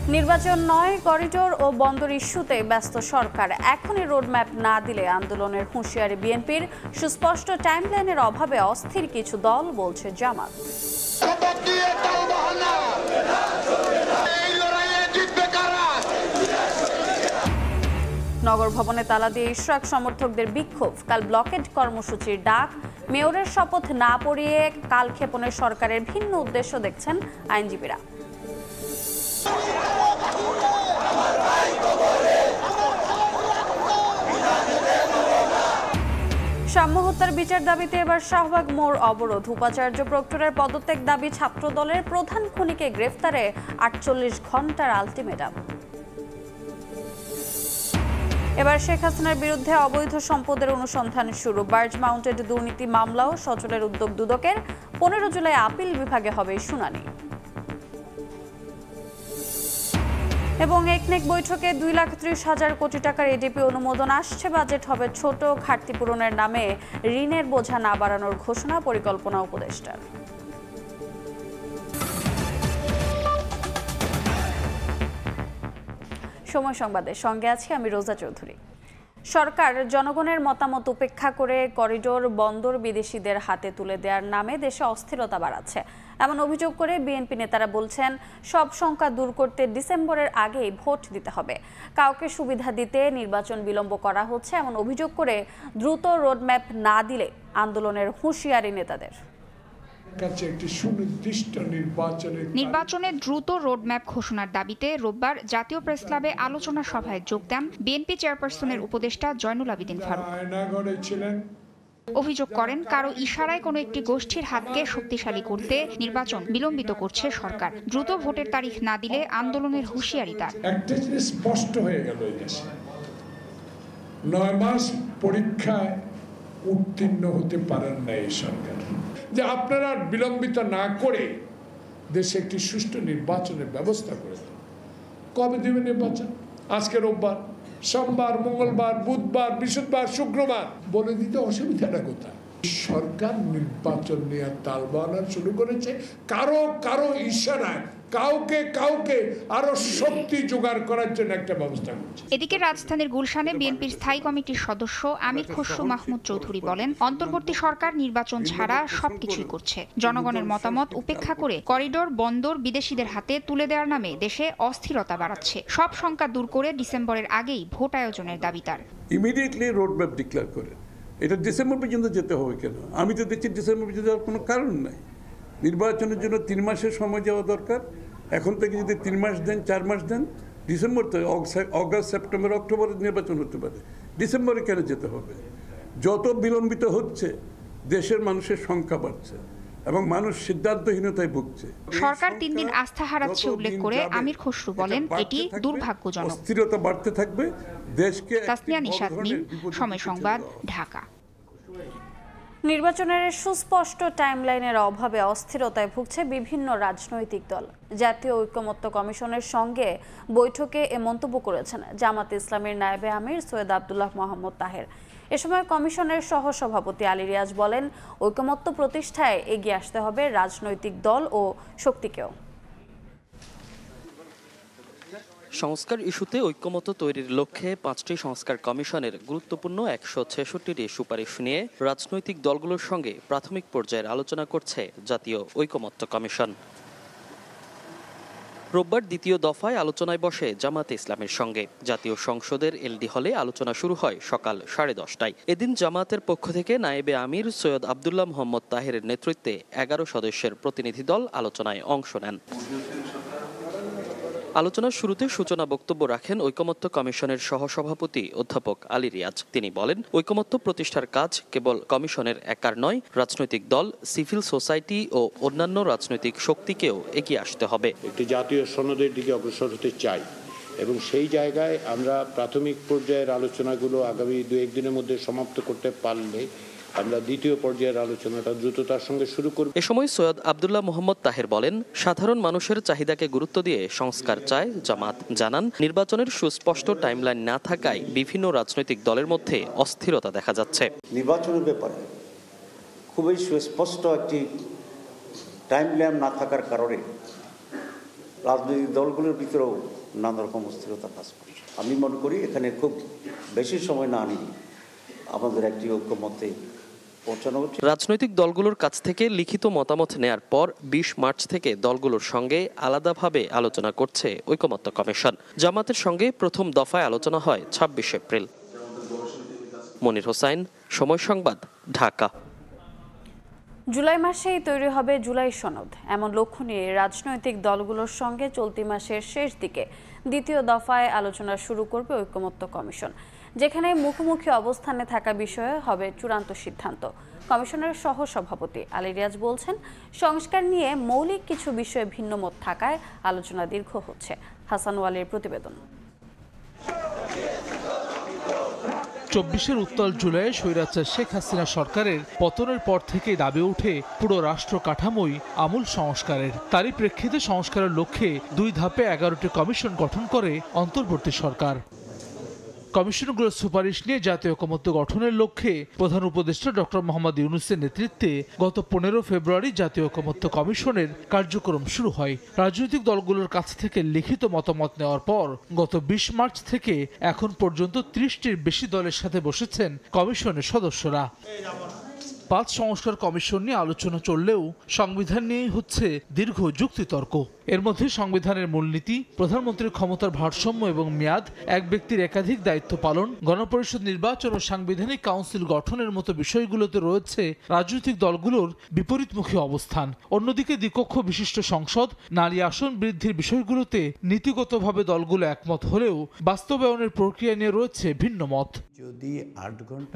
নির্বাচন নয়, করিডোর ও বন্দর ইস্যুতে ব্যস্ত সরকার। এখনই রোডম্যাপ না দিলে আন্দোলনের হুঁশিয়ারি বিএনপির। সুস্পষ্ট টাইমলাইনের অভাবে অস্থির কিছু দল, বলছে জামাত। নগর ভবনে তালা দিয়ে ইশরাক সমর্থকদের বিক্ষোভ। কাল ব্লকেড কর্মসূচির ডাক। মেয়রের শপথ না পড়িয়ে কালক্ষেপণে সরকারের ভিন্ন উদ্দেশ্য দেখছেন আইনজীবীরা। সাম্য হত্যার বিচার দাবিতে এবার শাহবাগ মোড় অবরোধ। উপাচার্য প্রক্টরের পদত্যাগ দাবি ছাত্রদলের। প্রধান খুনিকে গ্রেফতারে 48 ঘন্টার আলটিমেটাম। এবার শেখ হাসিনার বিরুদ্ধে অবৈধ সম্পদের অনুসন্ধান শুরু। বার্জ মাউন্টেড দুর্নীতি মামলাও সচলের উদ্যোগ দুদকের। 15 জুলাই আপিল বিভাগে হবে শুনানি। এবং একনেক বৈঠকে 2,30,000 কোটি টাকার এডিপি অনুমোদন আসছে। বাজেট হবে ছোট, ঘাটতি পূরণের নামে ঋণের বোঝা না বাড়ানোর ঘোষণা পরিকল্পনা উপদেষ্টার। সময় সংবাদের সঙ্গে আছি আমি রোজা চৌধুরী। সরকার জনগণের মতামত উপেক্ষা করে করিডোর বন্দর বিদেশিদের হাতে তুলে দেওয়ার নামে দেশে অস্থিরতা বাড়াচ্ছে, এমন অভিযোগ করে বিএনপি নেতারা বলছেন সব শঙ্কা দূর করতে ডিসেম্বরের আগেই ভোট দিতে হবে। কাউকে সুবিধা দিতে নির্বাচন বিলম্ব করা হচ্ছে এমন অভিযোগ করে দ্রুত রোডম্যাপ না দিলে আন্দোলনের হুঁশিয়ারি নেতাদের। নির্বাচনে দ্রুত রোডম্যাপ ঘোষণার দাবিতে রোববার জাতীয় প্রেস ক্লাবে আলোচনা সভায় যোগ দেন বিএনপি চেয়ারপারসনের উপদেষ্টা জয়নুল আবেদিন ফারুক। অভিযোগ করেন কারো ইশারায় কোনো একটি গোষ্ঠীর হাতকে শক্তিশালী করতে নির্বাচন বিলম্বিত করছে সরকার। দ্রুত ভোটের তারিখ না দিলে আন্দোলনের হুঁশিয়ারি তার। একটা জিনিস স্পষ্ট হয়ে গেল, এই দেশে 9 মাস পরীক্ষায় উত্তীর্ণ হতে পারেন না এই সরকার। যে আপনারা বিলম্বিত না করে দেশে একটি সুষ্ঠু নির্বাচনের ব্যবস্থা করে দেন। কবে দেবেন নির্বাচন? আজকে রোববার, সোমবার, মঙ্গলবার, বুধবার, বৃহস্পতিবার, শুক্রবার, বলে দিতে অসুবিধাটা কোথায়? সরকার নির্বাচন নিয়ে তালবানা শুরু করেছে কারো ইশারায় কাউকে আরো শক্তি জোগাড় করার জন্য একটা ব্যবস্থা করছে। এদিকে রাজধানীর গুলশানে বিএনপির স্থায়ী কমিটির সদস্য আমির খসরু মাহমুদ চৌধুরী বলেন, অন্তর্বর্তী সরকার নির্বাচন ছাড়া সবকিছুই করছে। জনগণের মতামত উপেক্ষা করে করিডোর বন্দর বিদেশিদের হাতে তুলে দেওয়ার নামে দেশে অস্থিরতা বাড়াচ্ছে। সব শঙ্কা দূর করে ডিসেম্বরের আগেই ভোট আয়োজনের দাবি তার। ইমিডিয়েটলি রোডম্যাপ ডিক্লেয়ার করে এটা ডিসেম্বর পর্যন্ত যেতে হবে কেন? আমি তো দেখছি ডিসেম্বর পর্যন্ত যাওয়ার কোনো কারণ নাই। নির্বাচনের জন্য 3 মাসের সময় যাওয়া দরকার। এখন থেকে যদি 3 মাস দেন, 4 মাস দেন, ডিসেম্বর তো অগাস্ট, সেপ্টেম্বর, অক্টোবরে নির্বাচন হতে পারে। ডিসেম্বরে কেন যেতে হবে? যত বিলম্বিত হচ্ছে দেশের মানুষের সংখ্যা বাড়ছে এবং মানুষ সিদ্ধান্তহীনতায় ভুগছে। সরকার 3 দিন আস্থা হারাচ্ছে উল্লেখ করে আমির খসরু বলেন, এটি দুর্ভাগ্যজনক। অস্থিরতা বাড়তে থাকবে দেশকে। তাসনিয়া নিশাত মিম, সময় সংবাদ, ঢাকা। নির্বাচনের সুস্পষ্ট টাইমলাইনের অভাবে অস্থিরতায় ভুগছে বিভিন্ন রাজনৈতিক দল। জাতীয় ঐকমত্য কমিশনের সঙ্গে বৈঠকে এ মন্তব্য করেছেন জামাত ইসলামের নায়েবে আমির সৈয়দ আব্দুল্লাহ মোহাম্মদ তাহের। এ সময় কমিশনের সহসভাপতি আলী রিয়াজ বলেন, ঐকমত্য প্রতিষ্ঠায় এগিয়ে আসতে হবে রাজনৈতিক দল ও শক্তিকেও। সংস্কার ইস্যুতে ঐক্যমত্য তৈরির লক্ষ্যে 5টি সংস্কার কমিশনের গুরুত্বপূর্ণ 166টি সুপারিশ নিয়ে রাজনৈতিক দলগুলোর সঙ্গে প্রাথমিক পর্যায়ের আলোচনা করছে জাতীয় ঐক্যমত্য কমিশন। রোববার দ্বিতীয় দফায় আলোচনায় বসে জামাত ইসলামের সঙ্গে। জাতীয় সংসদের এলডি হলে আলোচনা শুরু হয় সকাল 10:30টায়। এদিন জামাতের পক্ষ থেকে নায়েবে আমির সৈয়দ আব্দুল্লাহ মোহাম্মদ তাহেরের নেতৃত্বে 11 সদস্যের প্রতিনিধি দল আলোচনায় অংশ নেন। আলোচনার শুরুতে সূচনা বক্তব্য রাখেন ঐকমত্য কমিশনের সহসভাপতি অধ্যাপক আলী রিয়াজ। তিনি বলেন, ঐকমত্য প্রতিষ্ঠার কাজ কেবল কমিশনের একার নয়, রাজনৈতিক দল, সিভিল সোসাইটি ও অন্যান্য রাজনৈতিক শক্তিকেও এগিয়ে আসতে হবে। একটি জাতীয় সনদের দিকে অগ্রসর হতে চাই এবং সেই জায়গায় আমরা প্রাথমিক পর্যায়ের আলোচনাগুলো আগামী 2-1 দিনের মধ্যে সমাপ্ত করতে পারলে আমরা দ্বিতীয় পর্যায়ের আলোচনাটা দ্রুততার সঙ্গে শুরু করব। এ সময় সৈয়দ আব্দুল্লাহ মোহাম্মদ তাহের বলেন, সাধারণ মানুষের চাহিদাকে গুরুত্ব দিয়ে সংস্কার চায় জামাত। জানান, নির্বাচনের সুস্পষ্ট টাইমলাইন না থাকায় বিভিন্ন রাজনৈতিক দলের মধ্যে অস্থিরতা দেখা যাচ্ছে। নির্বাচনের ব্যাপারে খুবই সুস্পষ্ট একটি টাইমলাইন না থাকার কারণে রাজনৈতিক দলগুলোর ভিতরেও নানা রকম অস্থিরতা কাজ করছে। আমি মনে করি এখানে খুব বেশি সময় না নিয়ে আমাদের একটি ঐক্যমতে পৌঁছানো উচিত। রাজনৈতিক দলগুলোর কাছ থেকে লিখিত মতামত নেয়ার পর ২০ মার্চ থেকে দলগুলোর সঙ্গে আলাদাভাবে আলোচনা করছে ঐকমত্য কমিশন। জামাতের সঙ্গে প্রথম দফায় আলোচনা হয় ২৬ এপ্রিল। মনির হোসাইন, সময় সংবাদ, ঢাকা। জুলাই মাসেই তৈরি হবে জুলাই সনদ, এমন লক্ষ্য নিয়ে রাজনৈতিক দলগুলোর সঙ্গে চলতি মাসের শেষ দিকে দ্বিতীয় দফায় আলোচনা শুরু করবে ঐকমত্য কমিশন, যেখানে মুখোমুখি অবস্থানে থাকা বিষয়ে হবে চূড়ান্ত সিদ্ধান্ত। কমিশনের সহসভাপতি আলী রিয়াজ বলছেন, সংস্কার নিয়ে মৌলিক কিছু বিষয়ে ভিন্নমত থাকায় আলোচনা দীর্ঘ হচ্ছে। হাসান ওয়ালির প্রতিবেদন। ২৪ উত্তাল জুলাইয়ে স্বৈরাচার শেখ হাসিনা সরকারের পতনের পর থেকেই দাবি ওঠে পুরো রাষ্ট্র কাঠামোই আমূল সংস্কারের। তারই প্রেক্ষিতে সংস্কারের লক্ষ্যে ২ ধাপে ১১টি কমিশন গঠন করে অন্তর্বর্তী সরকার। কমিশনগুলোর সুপারিশ নিয়ে জাতীয় ঐকমত্য গঠনের লক্ষ্যে প্রধান উপদেষ্টা ডক্টর মোহাম্মদ ইউনূসের নেতৃত্বে গত ১৫ ফেব্রুয়ারি জাতীয় ঐকমত্য কমিশনের কার্যক্রম শুরু হয়। রাজনৈতিক দলগুলোর কাছ থেকে লিখিত মতামত নেওয়ার পর গত ২০ মার্চ থেকে এখন পর্যন্ত ৩০টির বেশি দলের সাথে বসেছেন কমিশনের সদস্যরা। ৫ সংস্কার কমিশন নিয়ে আলোচনা চললেও সংবিধান নিয়েই হচ্ছে দীর্ঘ যুক্তিতর্ক। এর মধ্যে সংবিধানের মূলনীতি, প্রধানমন্ত্রীর ক্ষমতার ভারসাম্য এবং মেয়াদ, এক ব্যক্তির একাধিক দায়িত্ব পালন, গণপরিষদ নির্বাচন ও সাংবিধানিক কাউন্সিল গঠনের মতো বিষয়গুলোতে রয়েছে রাজনৈতিক দলগুলোর বিপরীতমুখী অবস্থান। অন্যদিকে দ্বিকক্ষ বিশিষ্ট সংসদ, নারী আসন বৃদ্ধির বিষয়গুলোতে নীতিগতভাবে দলগুলো একমত হলেও বাস্তবায়নের প্রক্রিয়া নিয়ে রয়েছে ভিন্ন মত।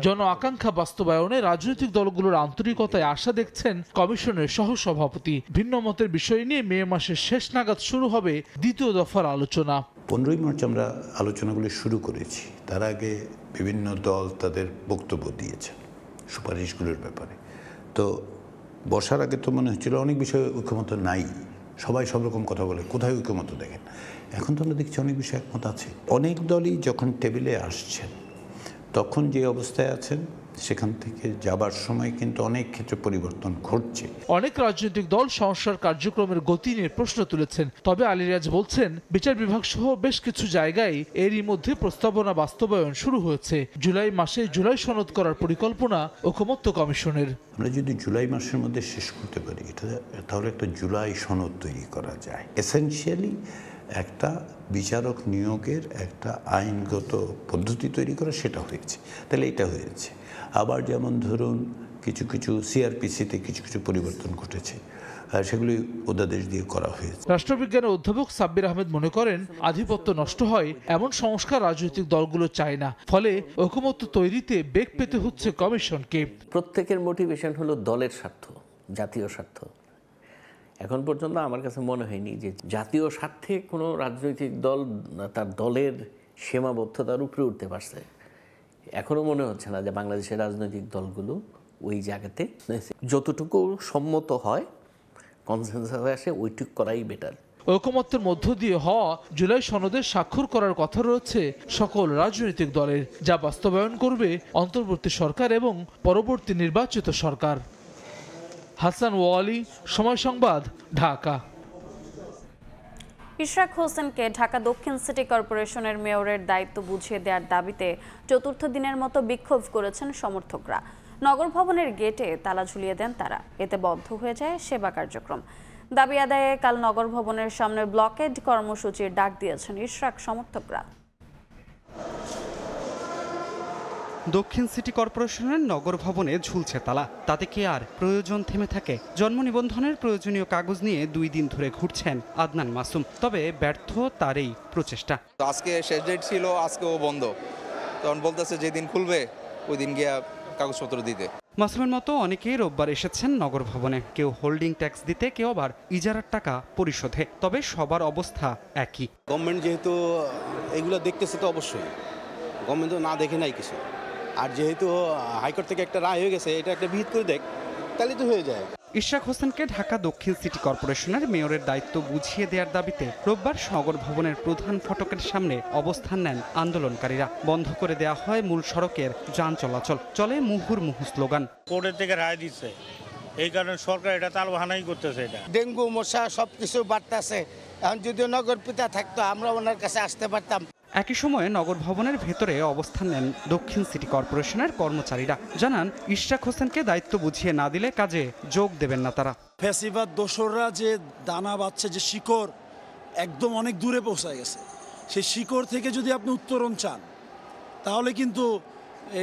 জন আকাঙ্ক্ষা বাস্তবায়নে রাজনৈতিক দলগুলোর আন্তরিকতায় আশা দেখছেন কমিশনের সহসভাপতি। ভিন্ন মতের বিষয় নিয়ে মে মাসের শেষ নাগাদ শুরু হবে দ্বিতীয় দফার আলোচনা। 15ই মার্চ আমরা আলোচনাগুলো শুরু করেছি। তার আগে বিভিন্ন দল তাদের বক্তব্য দিয়েছেন সুপারিশগুলোর ব্যাপারে। তো বসার আগে তো মনে হচ্ছিল অনেক বিষয়ে ঐকমত্য নাই, সবাই সব রকম কথা বলে, কোথায় ঐকমত্য দেখেন। এখন তো আমরা দেখছি অনেক বিষয়ে একমত আছে। অনেক দলই যখন টেবিলে আসছেন তখন যে অবস্থায় আছেন সেখান থেকে যাবার সময় কিন্তু অনেক ক্ষেত্রে পরিবর্তন ঘটছে। অনেক রাজনৈতিক দল সংস্কার কার্যক্রমের গতি নিয়ে প্রশ্ন তুলেছেন। তবে আলী রিয়াজ বলছেন, বিচার বিভাগ সহ বেশ কিছু জায়গায় এরই মধ্যে প্রস্তাবনা বাস্তবায়ন শুরু হয়েছে। জুলাই মাসে জুলাই সনদ করার পরিকল্পনা ঐকমত্য কমিশনের। আমরা যদি জুলাই মাসের মধ্যে শেষ করতে পারি এটা, তাহলে একটা জুলাই সনদ তৈরি করা যায়। এসেনশিয়ালি একটা বিচারক নিয়োগের একটা আইনগত পদ্ধতি তৈরি করা, সেটা হয়েছে। তাহলে এটা হয়েছে। আবার যেমন ধরুন কিছু কিছু সিআরপিসিতে কিছু কিছু পরিবর্তন ঘটেছে, সেগুলি অধ্যাদেশ দিয়ে করা হয়েছে। রাষ্ট্রবিজ্ঞানের অধ্যাপক সাব্বির আহমেদ মনে করেন, আধিপত্য নষ্ট হয় এমন সংস্কার রাজনৈতিক দলগুলো চায় না। ফলে ঐকমত্য তৈরিতে বেগ পেতে হচ্ছে কমিশনকে। প্রত্যেকের মোটিভেশন হলো দলের স্বার্থ, জাতীয় স্বার্থ। এখন পর্যন্ত আমার কাছে মনে হয়নি যে জাতীয় স্বার্থে কোনো রাজনৈতিক দল তার দলের সীমাবদ্ধতার উপরে উঠতে পারছে। এখনও মনে হচ্ছে না যে বাংলাদেশের রাজনৈতিক দলগুলো ওই জায়গাতে যতটুকু সম্মত হয়, কনসেনসাস আসে, ওইটুকু করাই বেটার। ঐকমত্যের মধ্য দিয়ে হওয়া জুলাই সনদে স্বাক্ষর করার কথা রয়েছে সকল রাজনৈতিক দলের, যা বাস্তবায়ন করবে অন্তর্বর্তী সরকার এবং পরবর্তী নির্বাচিত সরকার। হাসান ওয়ালি, সময় সংবাদ, ঢাকা। ইশরাক হোসেনকে ঢাকা দক্ষিণ সিটি কর্পোরেশনের মেয়রের দায়িত্ব বুঝিয়ে দেওয়ার দাবিতে চতুর্থ দিনের মতো বিক্ষোভ করেছেন সমর্থকরা। নগর ভবনের গেটে তালা ঝুলিয়ে দেন তারা, এতে বন্ধ হয়ে যায় সেবা কার্যক্রম। দাবি আদায়ে কাল নগর ভবনের সামনে ব্লকেড কর্মসূচির ডাক দিয়েছেন ইশরাক সমর্থকরা। দক্ষিণ সিটি কর্পোরেশনের নগর ভবনে ঝুলছে তালা, তাতে কি আর প্রয়োজন থেমে থাকে? জন্ম নিবন্ধনের প্রয়োজনীয় কাগজ নিয়ে 2 দিন ধরে ঘুরছেন আদনান মাসুম, তবে ব্যর্থ তার এই প্রচেষ্টা। আজকে শেষ ডেট ছিল, আজকেও বন্ধ, তখন বলতেছে যেদিন খুলবে ওই দিন গিয়া কাগজপত্র দিতে। মাসুমের মতো অনেকেই রোববার এসেছেন নগর ভবনে, কেউ হোল্ডিং ট্যাক্স দিতে, কেউ আবার ইজারার টাকা পরিশোধে। তবে সবার অবস্থা একই। গভর্নমেন্ট যেহেতু এগুলো দেখতেছে, তো অবশ্যই গভর্নমেন্ট তো না দেখে নাই কিছু। আর যেহেতু হাইকোর্ট থেকে একটা রায় হয়ে গেছে, এটা একটা বিহিত করে দেখ, তাহলে তো হয়ে যায়। ইশরাক হোসেনকে ঢাকা দক্ষিণ সিটি কর্পোরেশনের মেয়রের দায়িত্ব বুঝিয়ে দেওয়ার দাবিতে রোববার নগর ভবনের প্রধান ফটকের সামনে অবস্থান নেন আন্দোলনকারীরা। বন্ধ করে দেওয়া হয় মূল সড়কের যান চলাচল, চলে মুহুর্মুহু স্লোগান। কোর্টের থেকে রায় দিচ্ছে, এই কারণে সরকার এটা তালবাহানাই করতেছে। এটা ডেঙ্গু মশা সব কিছু বাড়তেছে, এখন যদি নগর পিতা থাকতো আমরা ওনার কাছে আসতে পারতাম। একই সময়ে নগর ভবনের ভেতরে অবস্থান নেন দক্ষিণ সিটি কর্পোরেশনের কর্মচারীরা। জানান ইশরাক হোসেনকে দায়িত্ব বুঝিয়ে না দিলে কাজে যোগ দেবেন না তারা। ফ্যাসিবাদ দোসররা যে দানা বাচ্ছে, যে শিকড় একদম অনেক দূরে পৌঁছায় গেছে, সেই শিকড় থেকে যদি আপনি উত্তরণ চান তাহলে কিন্তু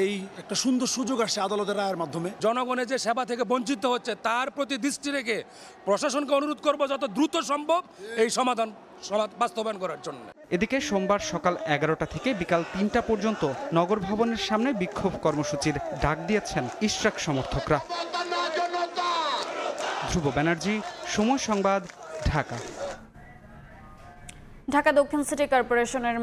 এই একটা সুন্দর সুযোগ আসছে আদালতের রায়ের মাধ্যমে। জনগণের যে সেবা থেকে বঞ্চিত হচ্ছে তার প্রতি দৃষ্টি রেখে প্রশাসনকে অনুরোধ করব যত দ্রুত সম্ভব এই সমাধান বাস্তবায়ন করার জন্য। এদিকে সোমবার সকাল 11টা থেকে বিকাল 3টা পর্যন্ত নগর ভবনের সামনে বিক্ষোভ কর্মসূচির ডাক দিয়েছেন ইশরাক সমর্থকরা। ধ্রুব ব্যানার্জি, সময় সংবাদ, ঢাকা। ঢাকা দক্ষিণ সিটি কর্পোরেশনের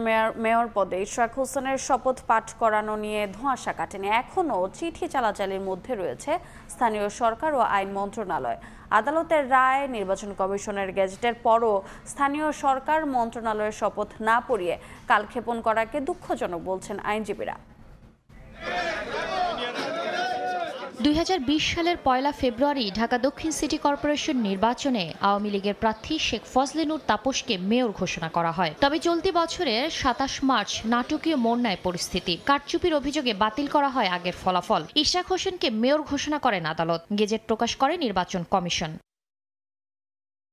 মেয়র পদে ইশরাক হোসেনের শপথ পাঠ করানো নিয়ে ধোঁয়াশা কাটেনি। এখনও চিঠি চালাচালির মধ্যে রয়েছে স্থানীয় সরকার ও আইন মন্ত্রণালয়। আদালতের রায়, নির্বাচন কমিশনের গেজেটের পরও স্থানীয় সরকার মন্ত্রণালয়ের শপথ না পড়িয়ে কালক্ষেপণ করাকে দুঃখজনক বলছেন আইনজীবীরা। 2020 সালের 1 ফেব্রুয়ারি ঢাকা দক্ষিণ সিটি কর্পোরেশন নির্বাচনে আওয়ামী লীগের প্রার্থী শেখ ফজলে নূর তাপসকে মেয়র ঘোষণা করা হয়। তবে চলতি বছরের 27 মার্চ নাটকীয় মোড় নেয় পরিস্থিতি। কারচুপির অভিযোগে বাতিল করা হয় আগের ফলাফল। ইশরাক হোসেনকে মেয়র ঘোষণা করেন আদালত। গেজেট প্রকাশ করে নির্বাচন কমিশন।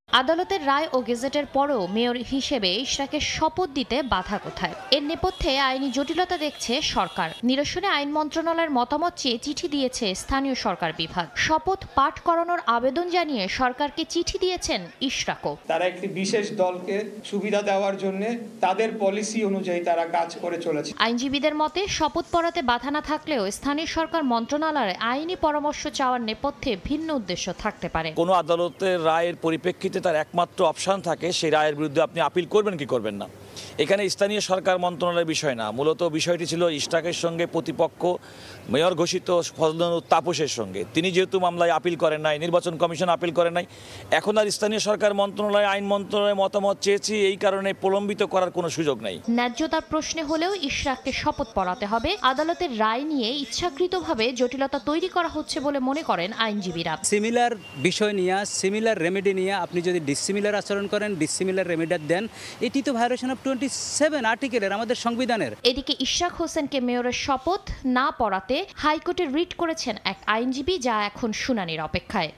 আদালতের রায় ও গেজেটের পরও মেয়র হিসেবে ইশরাকের শপথ দিতে বাধা কোথায়? এর নেপথ্যে আইনি জটিলতা দেখছে সরকার। নিরসনে আইন মন্ত্রণালয়ের মতামত চেয়ে চিঠি দিয়েছে স্থানীয় সরকার বিভাগ। শপথ পাঠ করানোর আবেদন জানিয়ে সরকারকে চিঠি দিয়েছেন ইশরাকও। তারা একটি বিশেষ দলকে সুবিধা দেওয়ার জন্য তাদের পলিসি অনুযায়ী তারা কাজ করে চলেছে। আইনজীবীদের মতে শপথ পড়াতে বাধা না থাকলেও স্থানীয় সরকার মন্ত্রণালয়ের আইনি পরামর্শ চাওয়ার নেপথ্যে ভিন্ন উদ্দেশ্য থাকতে পারে। কোনো আদালতের রায়ের পরিপ্রেক্ষিতে তার একমাত্র অপশন থাকে সেই রায়ের বিরুদ্ধে আপনি আপিল করবেন কি করবেন না। এখানে স্থানীয় সরকার মন্ত্রণালয়ের বিষয় না, মূলত বিষয়টি ছিল ইশরাকের সঙ্গে প্রতিপক্ষ মেয়র ঘোষিত ফজলে নূর তাপসের সঙ্গে। তিনি যেহেতু মামলায় আপিল করেন নাই, নির্বাচন কমিশন আপিল করেন নাই, এখন আর স্থানীয় সরকার মন্ত্রণালয় আইন মন্ত্রণালয়ের মতামত চেয়েছি, এই কারণে প্রলম্বিত করার কোনো সুযোগ নাই। ন্যায্যতার প্রশ্নে হলেও ইশরাককে শপথ পড়াতে হবে। আদালতের রায় নিয়ে ইচ্ছাকৃতভাবে জটিলতা তৈরি করা হচ্ছে বলে মনে করেন আইনজীবীরা। সিমিলার বিষয় নিয়ে, সিমিলার রেমেডি নিয়ে আপনি যদি ডিসিমিলার আচরণ করেন, ডিসিমিলার রেমেডি দেন, এটি তো ভায়োলেশন অফ 27 আর্টিকেলের, আমাদের সংবিধানের। এদিকে ইশরাক হোসেনকে মেয়রের শপথ না পড়াতে হাইকোর্টে রিট করেছেন এক আইনজীবী, যা এখন শুনানির অপেক্ষায়।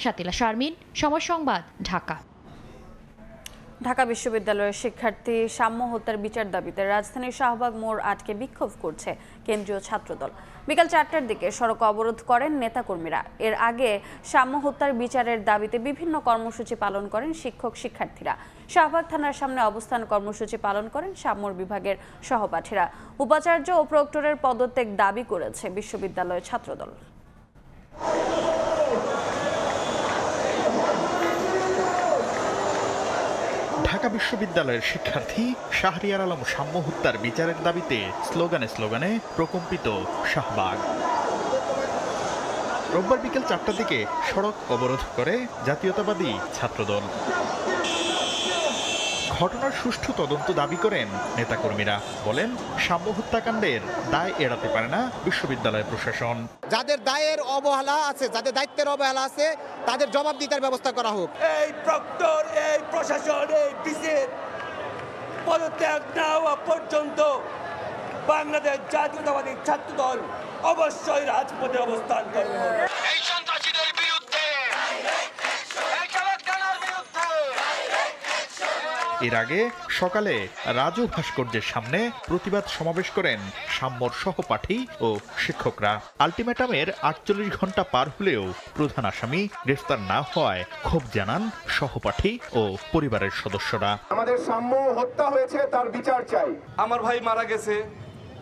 শাতিলা শারমিন, সময় সংবাদ, ঢাকা। ঢাকা বিশ্ববিদ্যালয়ের শিক্ষার্থী সাম্য হত্যার বিচার দাবিতে রাজধানীর শাহবাগ মোড় আটকে বিক্ষোভ করছে কেন্দ্রীয় ছাত্রদল। বিকাল 4টার দিকে সড়ক অবরোধ করেন নেতাকর্মীরা। এর আগে সাম্য হত্যার বিচারের দাবিতে বিভিন্ন কর্মসূচি পালন করেন শিক্ষক শিক্ষার্থীরা। শাহবাগ থানার সামনে অবস্থান কর্মসূচি পালন করেন সাম্য বিভাগের সহপাঠীরা। উপাচার্য ও প্রক্টরের পদত্যাগ দাবি করেছে বিশ্ববিদ্যালয়ের ছাত্রদল। ঢাকা বিশ্ববিদ্যালয়ের শিক্ষার্থী শাহরিয়ার আলম সাম্য হত্যার বিচারের দাবিতে স্লোগানে স্লোগানে প্রকম্পিত শাহবাগ। রোববার বিকেল 4টার দিকে সড়ক অবরোধ করে জাতীয়তাবাদী ছাত্রদল। ঘটনার সুষ্ঠু তদন্ত দাবি করেন নেতাকর্মীরা। বলেন, সাম্য হত্যাকাণ্ডের দায় এড়াতে পারে না বিশ্ববিদ্যালয় প্রশাসন। যাদের দায়ের অবহেলা আছে, যাদের দায়িত্বের অবহেলা আছে, তাদের জবাবদিহিতার ব্যবস্থা করা হোক। এই প্রক্টর, এই প্রশাসন, এই বিসির পদত্যাগ না হওয়া পর্যন্ত বাংলাদেশ জাতীয়তাবাদী ছাত্রদল অবশ্যই রাজপথে অবস্থান করবে। এই সন্ত্রাসীদের বিরুদ্ধে, এর আগে সকালে রাজু ভাস্কর্যের সামনে প্রতিবাদ সমাবেশ করেন সাম্যর সহপাঠী ও শিক্ষকরা। আলটিমেটামের 48 ঘন্টা পার হলেও প্রধান আসামি গ্রেফতার না হওয়ায় ক্ষোভ জানান সহপাঠী ও পরিবারের সদস্যরা। আমাদের সাম্য হত্যা হয়েছে, তার বিচার চাই। আমার ভাই মারা গেছে,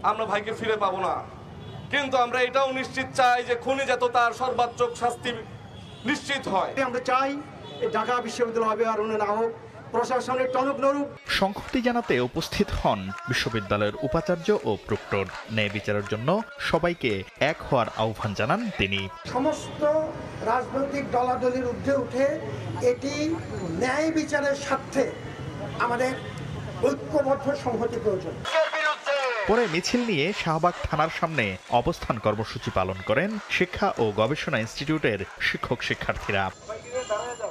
আমরা ভাইকে ফিরে পাবো না, কিন্তু আমরা এটাও নিশ্চিত চাই যে খুনি যাতে তার সর্বাত্মক শাস্তি নিশ্চিত হয়। আমরা চাই ঢাকা বিশ্ববিদ্যালয় হবে আর না হোক, প্রশাসনের টনক নড়ুক। সংহতি জানাতে উপস্থিত হন বিশ্ববিদ্যালয়ের উপাচার্য ও প্রক্টর। ন্যায় বিচারের জন্য সবাইকে এক হওয়ার আহ্বান জানান তিনি। সমস্ত রাজনৈতিক দলাদলির ঊর্ধ্বে উঠে এটি ন্যায় বিচারের স্বার্থে আমাদের ঐক্যবদ্ধ সংহতি প্রয়োজন। পরে মিছিল নিয়ে শাহবাগ থানার সামনে অবস্থান কর্মসূচি পালন করেন শিক্ষা ও গবেষণা ইনস্টিটিউটের শিক্ষক শিক্ষার্থীরা।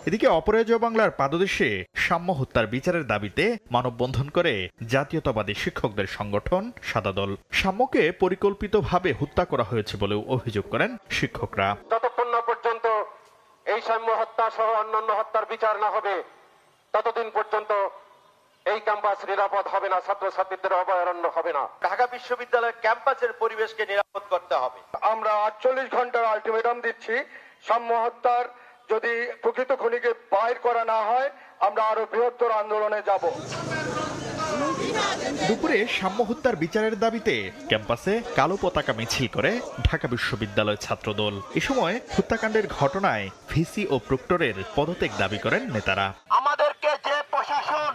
এদিকে অপরাজেয় বাংলার পাদদেশে সাম্য হত্যার বিচারের দাবিতে মানববন্ধন করে জাতীয়তাবাদী শিক্ষকদের সংগঠন সাদা দল। সাম্যকে পরিকল্পিতভাবে হত্যা করা হয়েছে বলেও অভিযোগ করেন শিক্ষকরা। যতক্ষণ না পর্যন্ত এই সাম্য হত্যা সহ অন্যান্য হত্যার বিচার না হবে ততদিন পর্যন্ত এই ক্যাম্পাস নিরাপদ হবে না, ছাত্রছাত্রীদের অভয়ারণ্য হবে না। ঢাকা বিশ্ববিদ্যালয়ের ক্যাম্পাসের পরিবেশকে নিরাপদ করতে হবে। আমরা 48 ঘন্টার আলটিমেটাম দিচ্ছি। সাম্য হত্যার যদি প্রকৃত খুনিকে বাইর করা না হয় আমরা আরো বৃহত্তর আন্দোলনে যাব। দুপুরে সাম্য হত্যার বিচারের দাবিতে ক্যাম্পাসে কালো পতাকা মিছিল করে ঢাকা বিশ্ববিদ্যালয় ছাত্রদল। এ সময় হত্যাকাণ্ডের ঘটনায় ভিসি ও প্রক্টরের পদত্যাগ দাবি করেন নেতারা। আমাদেরকে যে প্রশাসন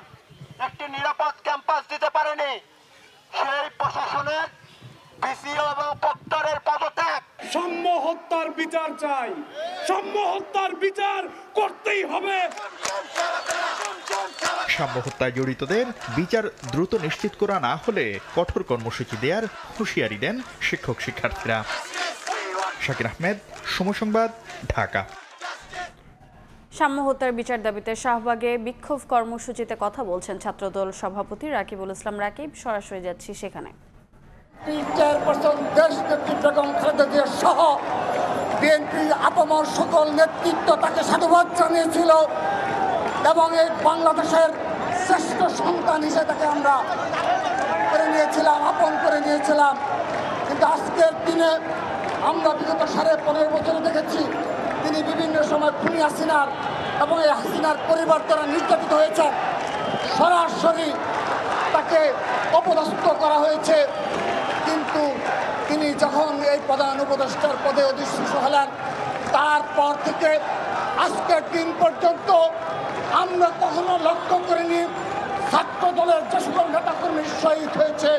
একটি নিরাপদ ক্যাম্পাস দিতে পারেনি সেই প্রশাসনের ভিসি এবং প্রক্টরের পদত্যাগ। সাম্য হত্যার বিচার চাই, সাম্য হত্যার বিচার করতেই হবে। সাম্য হত্যায় জড়িতদের বিচার দ্রুত নিশ্চিত করা না হলে কঠোর কর্মসূচি দেওয়ার হুঁশিয়ারি দেন শিক্ষক শিক্ষার্থীরা। শাকির আহমেদ, সময় সংবাদ, ঢাকা। সাম্য হত্যার বিচার দাবিতে শাহবাগে বিক্ষোভ কর্মসূচিতে কথা বলছেন ছাত্রদল সভাপতি রাকিবুল ইসলাম রাকিব। সরাসরি যাচ্ছি সেখানে। চেয়ারপারসন দেশনেত্রী বেগম খালেদা জিয়া সহ বিএনপির আপামর সকল নেতৃত্ব তাকে সাধুবাদ জানিয়েছিল এবং এই বাংলাদেশের শ্রেষ্ঠ সন্তান হিসেবে তাকে আমরা করে নিয়েছিলাম, আপন করে নিয়েছিলাম। কিন্তু আজকের দিনে আমরা বিগত 15.5 বছরে দেখেছি তিনি বিভিন্ন সময় খুনি হাসিনার এবং এই হাসিনার পরিবার দ্বারা নির্যাতিত হয়েছেন। সরাসরি তাকে অপদস্থ করা হয়েছে। কিন্তু তিনি যখন এই প্রধান উপদেষ্টার পদে অধিষ্ঠিত হলেন তারপর থেকে আজকের দিন পর্যন্ত আমরা কখনো লক্ষ্য করিনি ছাত্র দলের যে সকল নেতাকর্মী শহীদ হয়েছে,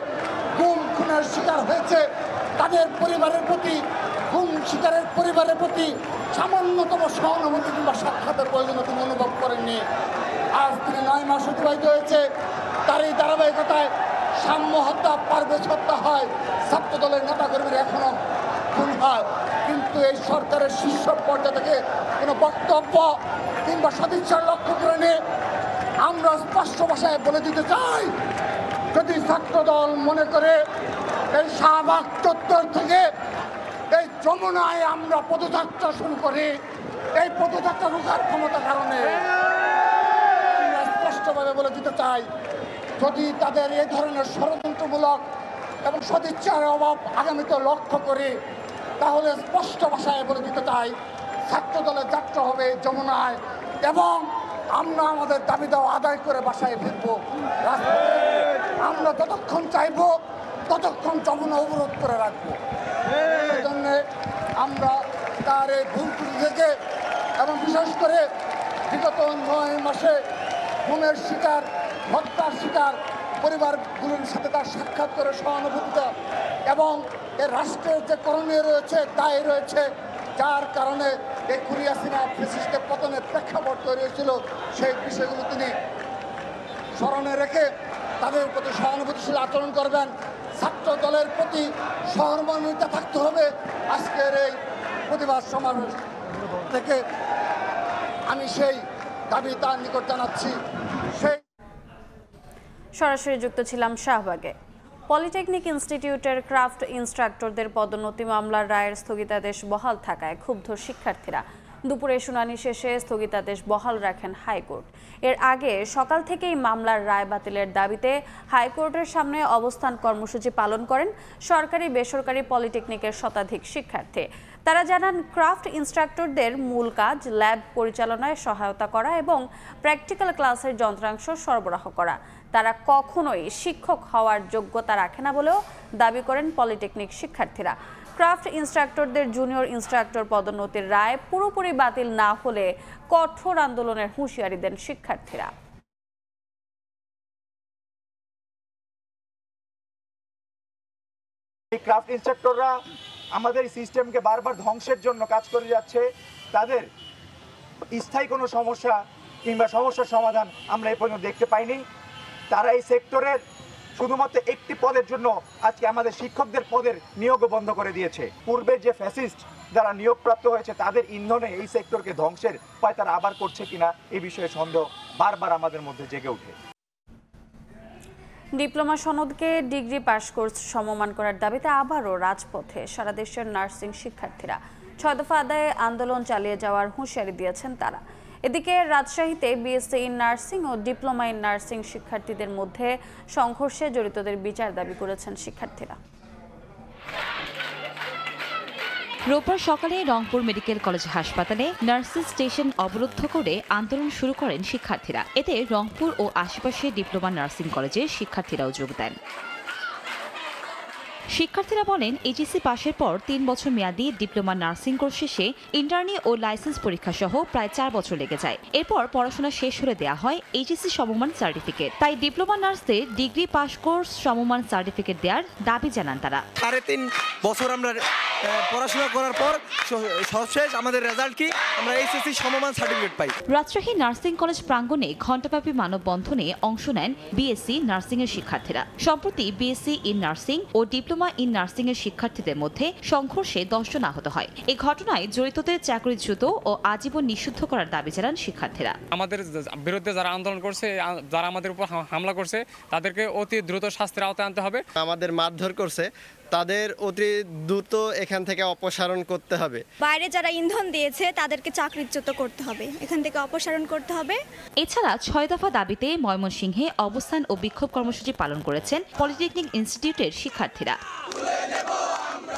গুম খুনের শিকার হয়েছে, তাদের পরিবারের প্রতি, গুম শিকারের পরিবারের প্রতি সামান্যতম সহানুভূতি কিংবা সাক্ষাতের প্রয়োজন তিনি অনুভব করেননি। আজ তিনি 9 মাস অতিবাহিত হয়েছে। তার এই ধারাবাহিকতায় সাম্য হত্যা, পারভেজ হত্যা হয়, ছাত্র দলের নেতাকর্মীরা এখনো খুন হয়। কিন্তু এই সরকারের শীর্ষ পর্যায়ে থেকে কোনো বক্তব্য কিংবা সদিচ্ছার লক্ষ্য করে নিয়ে আমরা স্পষ্ট ভাষায় বলে দিতে চাই, যদি ছাত্র দল মনে করে এই শাহবাগ চত্বর থেকে এই যমুনায় আমরা পদযাত্রা শুরু করি, এই পদযাত্রা রোখার ক্ষমতার কারণে আমরা স্পষ্টভাবে বলে দিতে চাই, যদি তাদের এই ধরনের ষড়যন্ত্রমূলক এবং সদিচ্ছার অভাব আগামীতে লক্ষ্য করে তাহলে স্পষ্ট ভাষায় বলে দিতে চাই ছাত্র দলের যাত্রা হবে যমুনায় এবং আমরা আমাদের দাবি দেওয়া আদায় করে বাসায় ফিরবো। আমরা যতক্ষণ চাইব ততক্ষণ যমুনা অবরোধ করে রাখবো। এই জন্যে আমরা তার এই ভুল ত্রুটি থেকে এবং বিশেষ করে বিগত 9 মাসে খুনের শিকার, হত্যার শিকার পরিবারগুলোর সাথে তার সাক্ষাৎ করে সহানুভূতি এবং এ রাষ্ট্রের যে করণীয় রয়েছে, দায় রয়েছে, যার কারণে এই খুনি হাসিনা ফ্যাসিস্টের পতনের প্রেক্ষাপট তৈরি হয়েছিল, সেই বিষয়গুলো তিনি স্মরণে রেখে তাদের প্রতি সহানুভূতিশীল আচরণ করবেন। ছাত্র দলের প্রতি সহমর্মিতা থাকতে হবে। আজকের এই প্রতিবাদ সমাবেশ থেকে আমি সেই দাবি তার নিকট জানাচ্ছি। সেই সরাসরি যুক্ত ছিলাম শাহবাগে। পলিটেকনিক ইনস্টিটিউটের ক্রাফট ইনস্ট্রাক্টরদের পদোন্নতি মামলার রায়ের স্থগিতাদেশ বহাল থাকায় ক্ষুব্ধ শিক্ষার্থীরা। দুপুরে শুনানি শেষে স্থগিতাদেশ বহাল রাখেন হাইকোর্ট। এর আগে সকাল থেকেই মামলার রায় বাতিলের দাবিতে হাইকোর্টের সামনে অবস্থান কর্মসূচি পালন করেন সরকারি বেসরকারি পলিটেকনিকের শতাধিক শিক্ষার্থী। তারা জানান, ক্রাফট ইনস্ট্রাক্টরদের মূল কাজ ল্যাব পরিচালনায় সহায়তা করা এবং প্র্যাকটিক্যাল ক্লাসের যন্ত্রাংশ সরবরাহ করা। তারা কখনোই শিক্ষক হওয়ার যোগ্যতা রাখে না বলেও দাবি করেন পলিটেকনিক শিক্ষার্থীরা। ক্রাফট ইনস্ট্রাক্টরদের জুনিয়র ইনস্ট্রাক্টর পদোন্নতির রায় পুরোপুরি বাতিল না হলে কঠোর আন্দোলনের হুঁশিয়ারি দেন শিক্ষার্থীরা। ক্রাফট ইনস্ট্রাক্টররা আমাদের সিস্টেমকে বারবার ধ্বংসের জন্য কাজ করে যাচ্ছে। তাদের স্থায়ী কোনো সমস্যা কিংবা সমস্যার সমাধান আমরা এ পর্যন্ত দেখতে পাইনি। তারা এই সেক্টরের শুধুমাত্র একটি পদের জন্য আজকে আমাদের শিক্ষকদের পদের নিয়োগও বন্ধ করে দিয়েছে। পূর্বে যে ফ্যাসিস্ট যারা নিয়োগপ্রাপ্ত হয়েছে তাদের ইন্ধনে এই সেক্টরকে ধ্বংসের পায় তারা আবার করছে কিনা এই বিষয়ে সন্দেহ বারবার আমাদের মধ্যে জেগে ওঠে। ডিপ্লোমা সনদকে ডিগ্রি পাস কোর্স সমমান করার দাবিতে আবারও রাজপথে সারা দেশের নার্সিং শিক্ষার্থীরা 6 দফা আদায়ে আন্দোলন চালিয়ে যাওয়ার হুঁশিয়ারি দিয়েছেন তারা। এদিকে রাজশাহীতে বিএসসি ইন নার্সিং ও ডিপ্লোমা ইন নার্সিং শিক্ষার্থীদের মধ্যে সংঘর্ষে জড়িতদের বিচার দাবি করেছেন শিক্ষার্থীরা। রোববার সকালে রংপুর মেডিকেল কলেজ হাসপাতালে নার্সিং স্টেশন অবরুদ্ধ করে আন্দোলন শুরু করেন শিক্ষার্থীরা। এতে রংপুর ও আশেপাশে ডিপ্লোমা নার্সিং কলেজের শিক্ষার্থীরাও যোগ দেন। শিক্ষার্থীরা বলেন, এইচএসসি পাশের পর 3 বছর মেয়াদী ডিপ্লোমা নার্সিং কোর্স শেষে ইন্টার্নি ও লাইসেন্স পরীক্ষা সহ প্রায় 4 বছর লেগে যায়। এরপর পড়াশোনা শেষ হলে দেওয়া হয় এইচএসসি সমমান সার্টিফিকেট। তাই ডিপ্লোমা নার্সদের ডিগ্রি পাস কোর্স সমমান সার্টিফিকেট দেওয়ার দাবি জানান তারা। 3.5 বছর আমরা পড়াশোনা করার পর সবশেষ আমাদের রেজাল্ট কি, আমরা এইচএসসি সমমান সার্টিফিকেট পাই। রাজশাহী নার্সিং কলেজ প্রাঙ্গণে ঘণ্টাব্যাপী মানববন্ধনে অংশ নেন বিএসসি নার্সিং এর শিক্ষার্থীরা। সম্প্রতি বিএসসি ইন নার্সিং ও ডিপ্লোমা ইন নার্সিং এর শিক্ষার্থীদের মধ্যে সংঘর্ষে 10 জন আহত হয়। এই ঘটনায় জড়িতদের চাকরিচ্যুত ও আজীবন নিষিদ্ধ করার দাবি জানান শিক্ষার্থীরা। আমাদের বিরুদ্ধে যারা আন্দোলন করছে, যারা আমাদের উপর হামলা করছে, তাদেরকে অতি দ্রুত শাস্তির আওতায় আনতে হবে। আমাদের মারধর করছে, তাদের অতি দ্রুত এখান থেকে অপসারণ করতে হবে। বাইরে যারা ইন্ধন দিয়েছে তাদেরকে চাকরিচ্যুত করতে হবে, এখান থেকে অপসারণ করতে হবে। এছাড়া 6 দফা দাবিতে ময়মনসিংহে অবস্থান ও বিক্ষোভ কর্মসূচি পালন করেছেন পলিটেকনিক ইনস্টিটিউটের শিক্ষার্থীরা।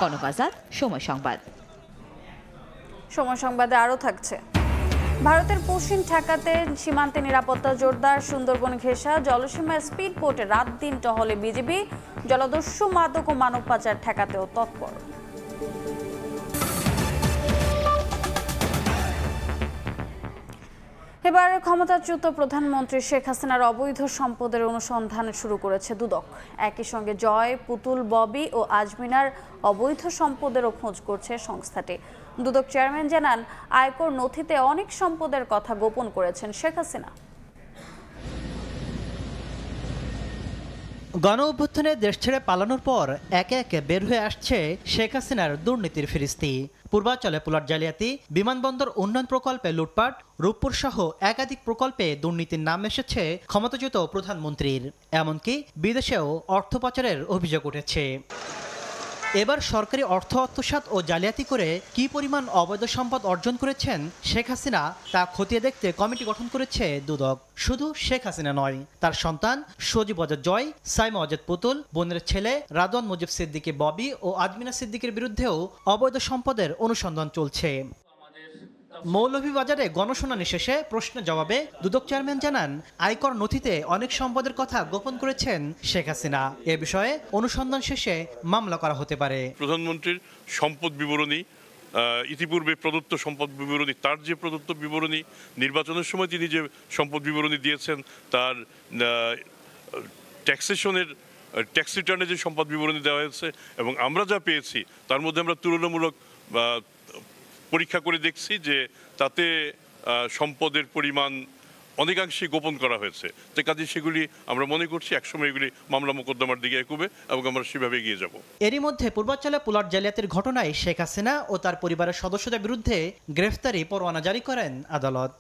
কনক আজাদ, সময় সংবাদ। সময় সংবাদে আরও থাকছে, ভারতের পশ্চিম ঠেকাতে সীমান্তে নিরাপত্তা জোরদার, সুন্দরবন ঘেঁষা জলসীমা স্পিড বোটে রাত দিন টহলে বিজিবি, জলদস্যু মাদক ও মানব পাচার ঠেকাতেও তৎপর। এবার ক্ষমতাচ্যুত প্রধানমন্ত্রী শেখ হাসিনার অবৈধ সম্পদের অনুসন্ধান শুরু করেছে দুদক। একই সঙ্গে জয়, পুতুল, ববি ও আজমিনার অবৈধ সম্পদেরও খোঁজ করছে সংস্থাটি। দুদক চেয়ারম্যান জানান, আয়কর নথিতে অনেক সম্পদের কথা গোপন করেছেন শেখ হাসিনা। গণ অভ্যুত্থানে দেশ ছেড়ে পালানোর পর একে একে বের হয়ে আসছে শেখ হাসিনার দুর্নীতির ফিরিস্তি। পূর্বাঞ্চলে প্লট জালিয়াতি, বিমানবন্দর উন্নয়ন প্রকল্পে লুটপাট, রূপপুর সহ একাধিক প্রকল্পে দুর্নীতির নাম এসেছে ক্ষমতাচ্যুত প্রধানমন্ত্রীর। এমনকি বিদেশেও অর্থ পাচারের অভিযোগ উঠেছে। এবার সরকারি অর্থ আত্মসাৎ ও জালিয়াতি করে কি পরিমাণ অবৈধ সম্পদ অর্জন করেছেন শেখ হাসিনা তা খতিয়ে দেখতে কমিটি গঠন করেছে দুদক। শুধু শেখ হাসিনা নয়, তার সন্তান সজীব ওয়াজেদ জয়, সাইমা ওয়াজেদ পুতুল, বোনের ছেলে রাদওয়ান মুজিব সিদ্দিকী ববি ও আজমিনা সিদ্দিকের বিরুদ্ধেও অবৈধ সম্পদের অনুসন্ধান চলছে। মৌলভীবাজারে গণশুনানি শেষে প্রশ্নের জবাবে দুদক চেয়ারম্যান জানান, আয়কর নথিতে অনেক সম্পদের কথা গোপন করেছেন শেখ হাসিনা। এ বিষয়ে অনুসন্ধান শেষে মামলা করা হতে পারে। প্রধানমন্ত্রীর সম্পদ বিবরণী, ইতিপূর্বে প্রদত্ত সম্পদ বিবরণী, তার যে প্রদত্ত বিবরণী, নির্বাচনের সময় তিনি যে সম্পদ বিবরণী দিয়েছেন, তার ট্যাক্সেশনের ট্যাক্স রিটার্নে যে সম্পদ বিবরণী দেওয়া হয়েছে এবং আমরা যা পেয়েছি তার মধ্যে আমরা তুলনামূলক পরীক্ষা করে দেখছি যে তাতে সম্পদের পরিমাণ অনেকাংশে গোপন করা হয়েছে। তো কাজে সেগুলি আমরা মনে করছি একসময় এগুলি মামলা মোকদ্দমার দিকে এগোবে এবং আমরা সেভাবে এগিয়ে যাব। এরই মধ্যে পূর্বাঞ্চলে প্লট জালিয়াতির ঘটনায় শেখ হাসিনা ও তার পরিবারের সদস্যদের বিরুদ্ধে গ্রেফতারি পরোয়ানা জারি করেন আদালত।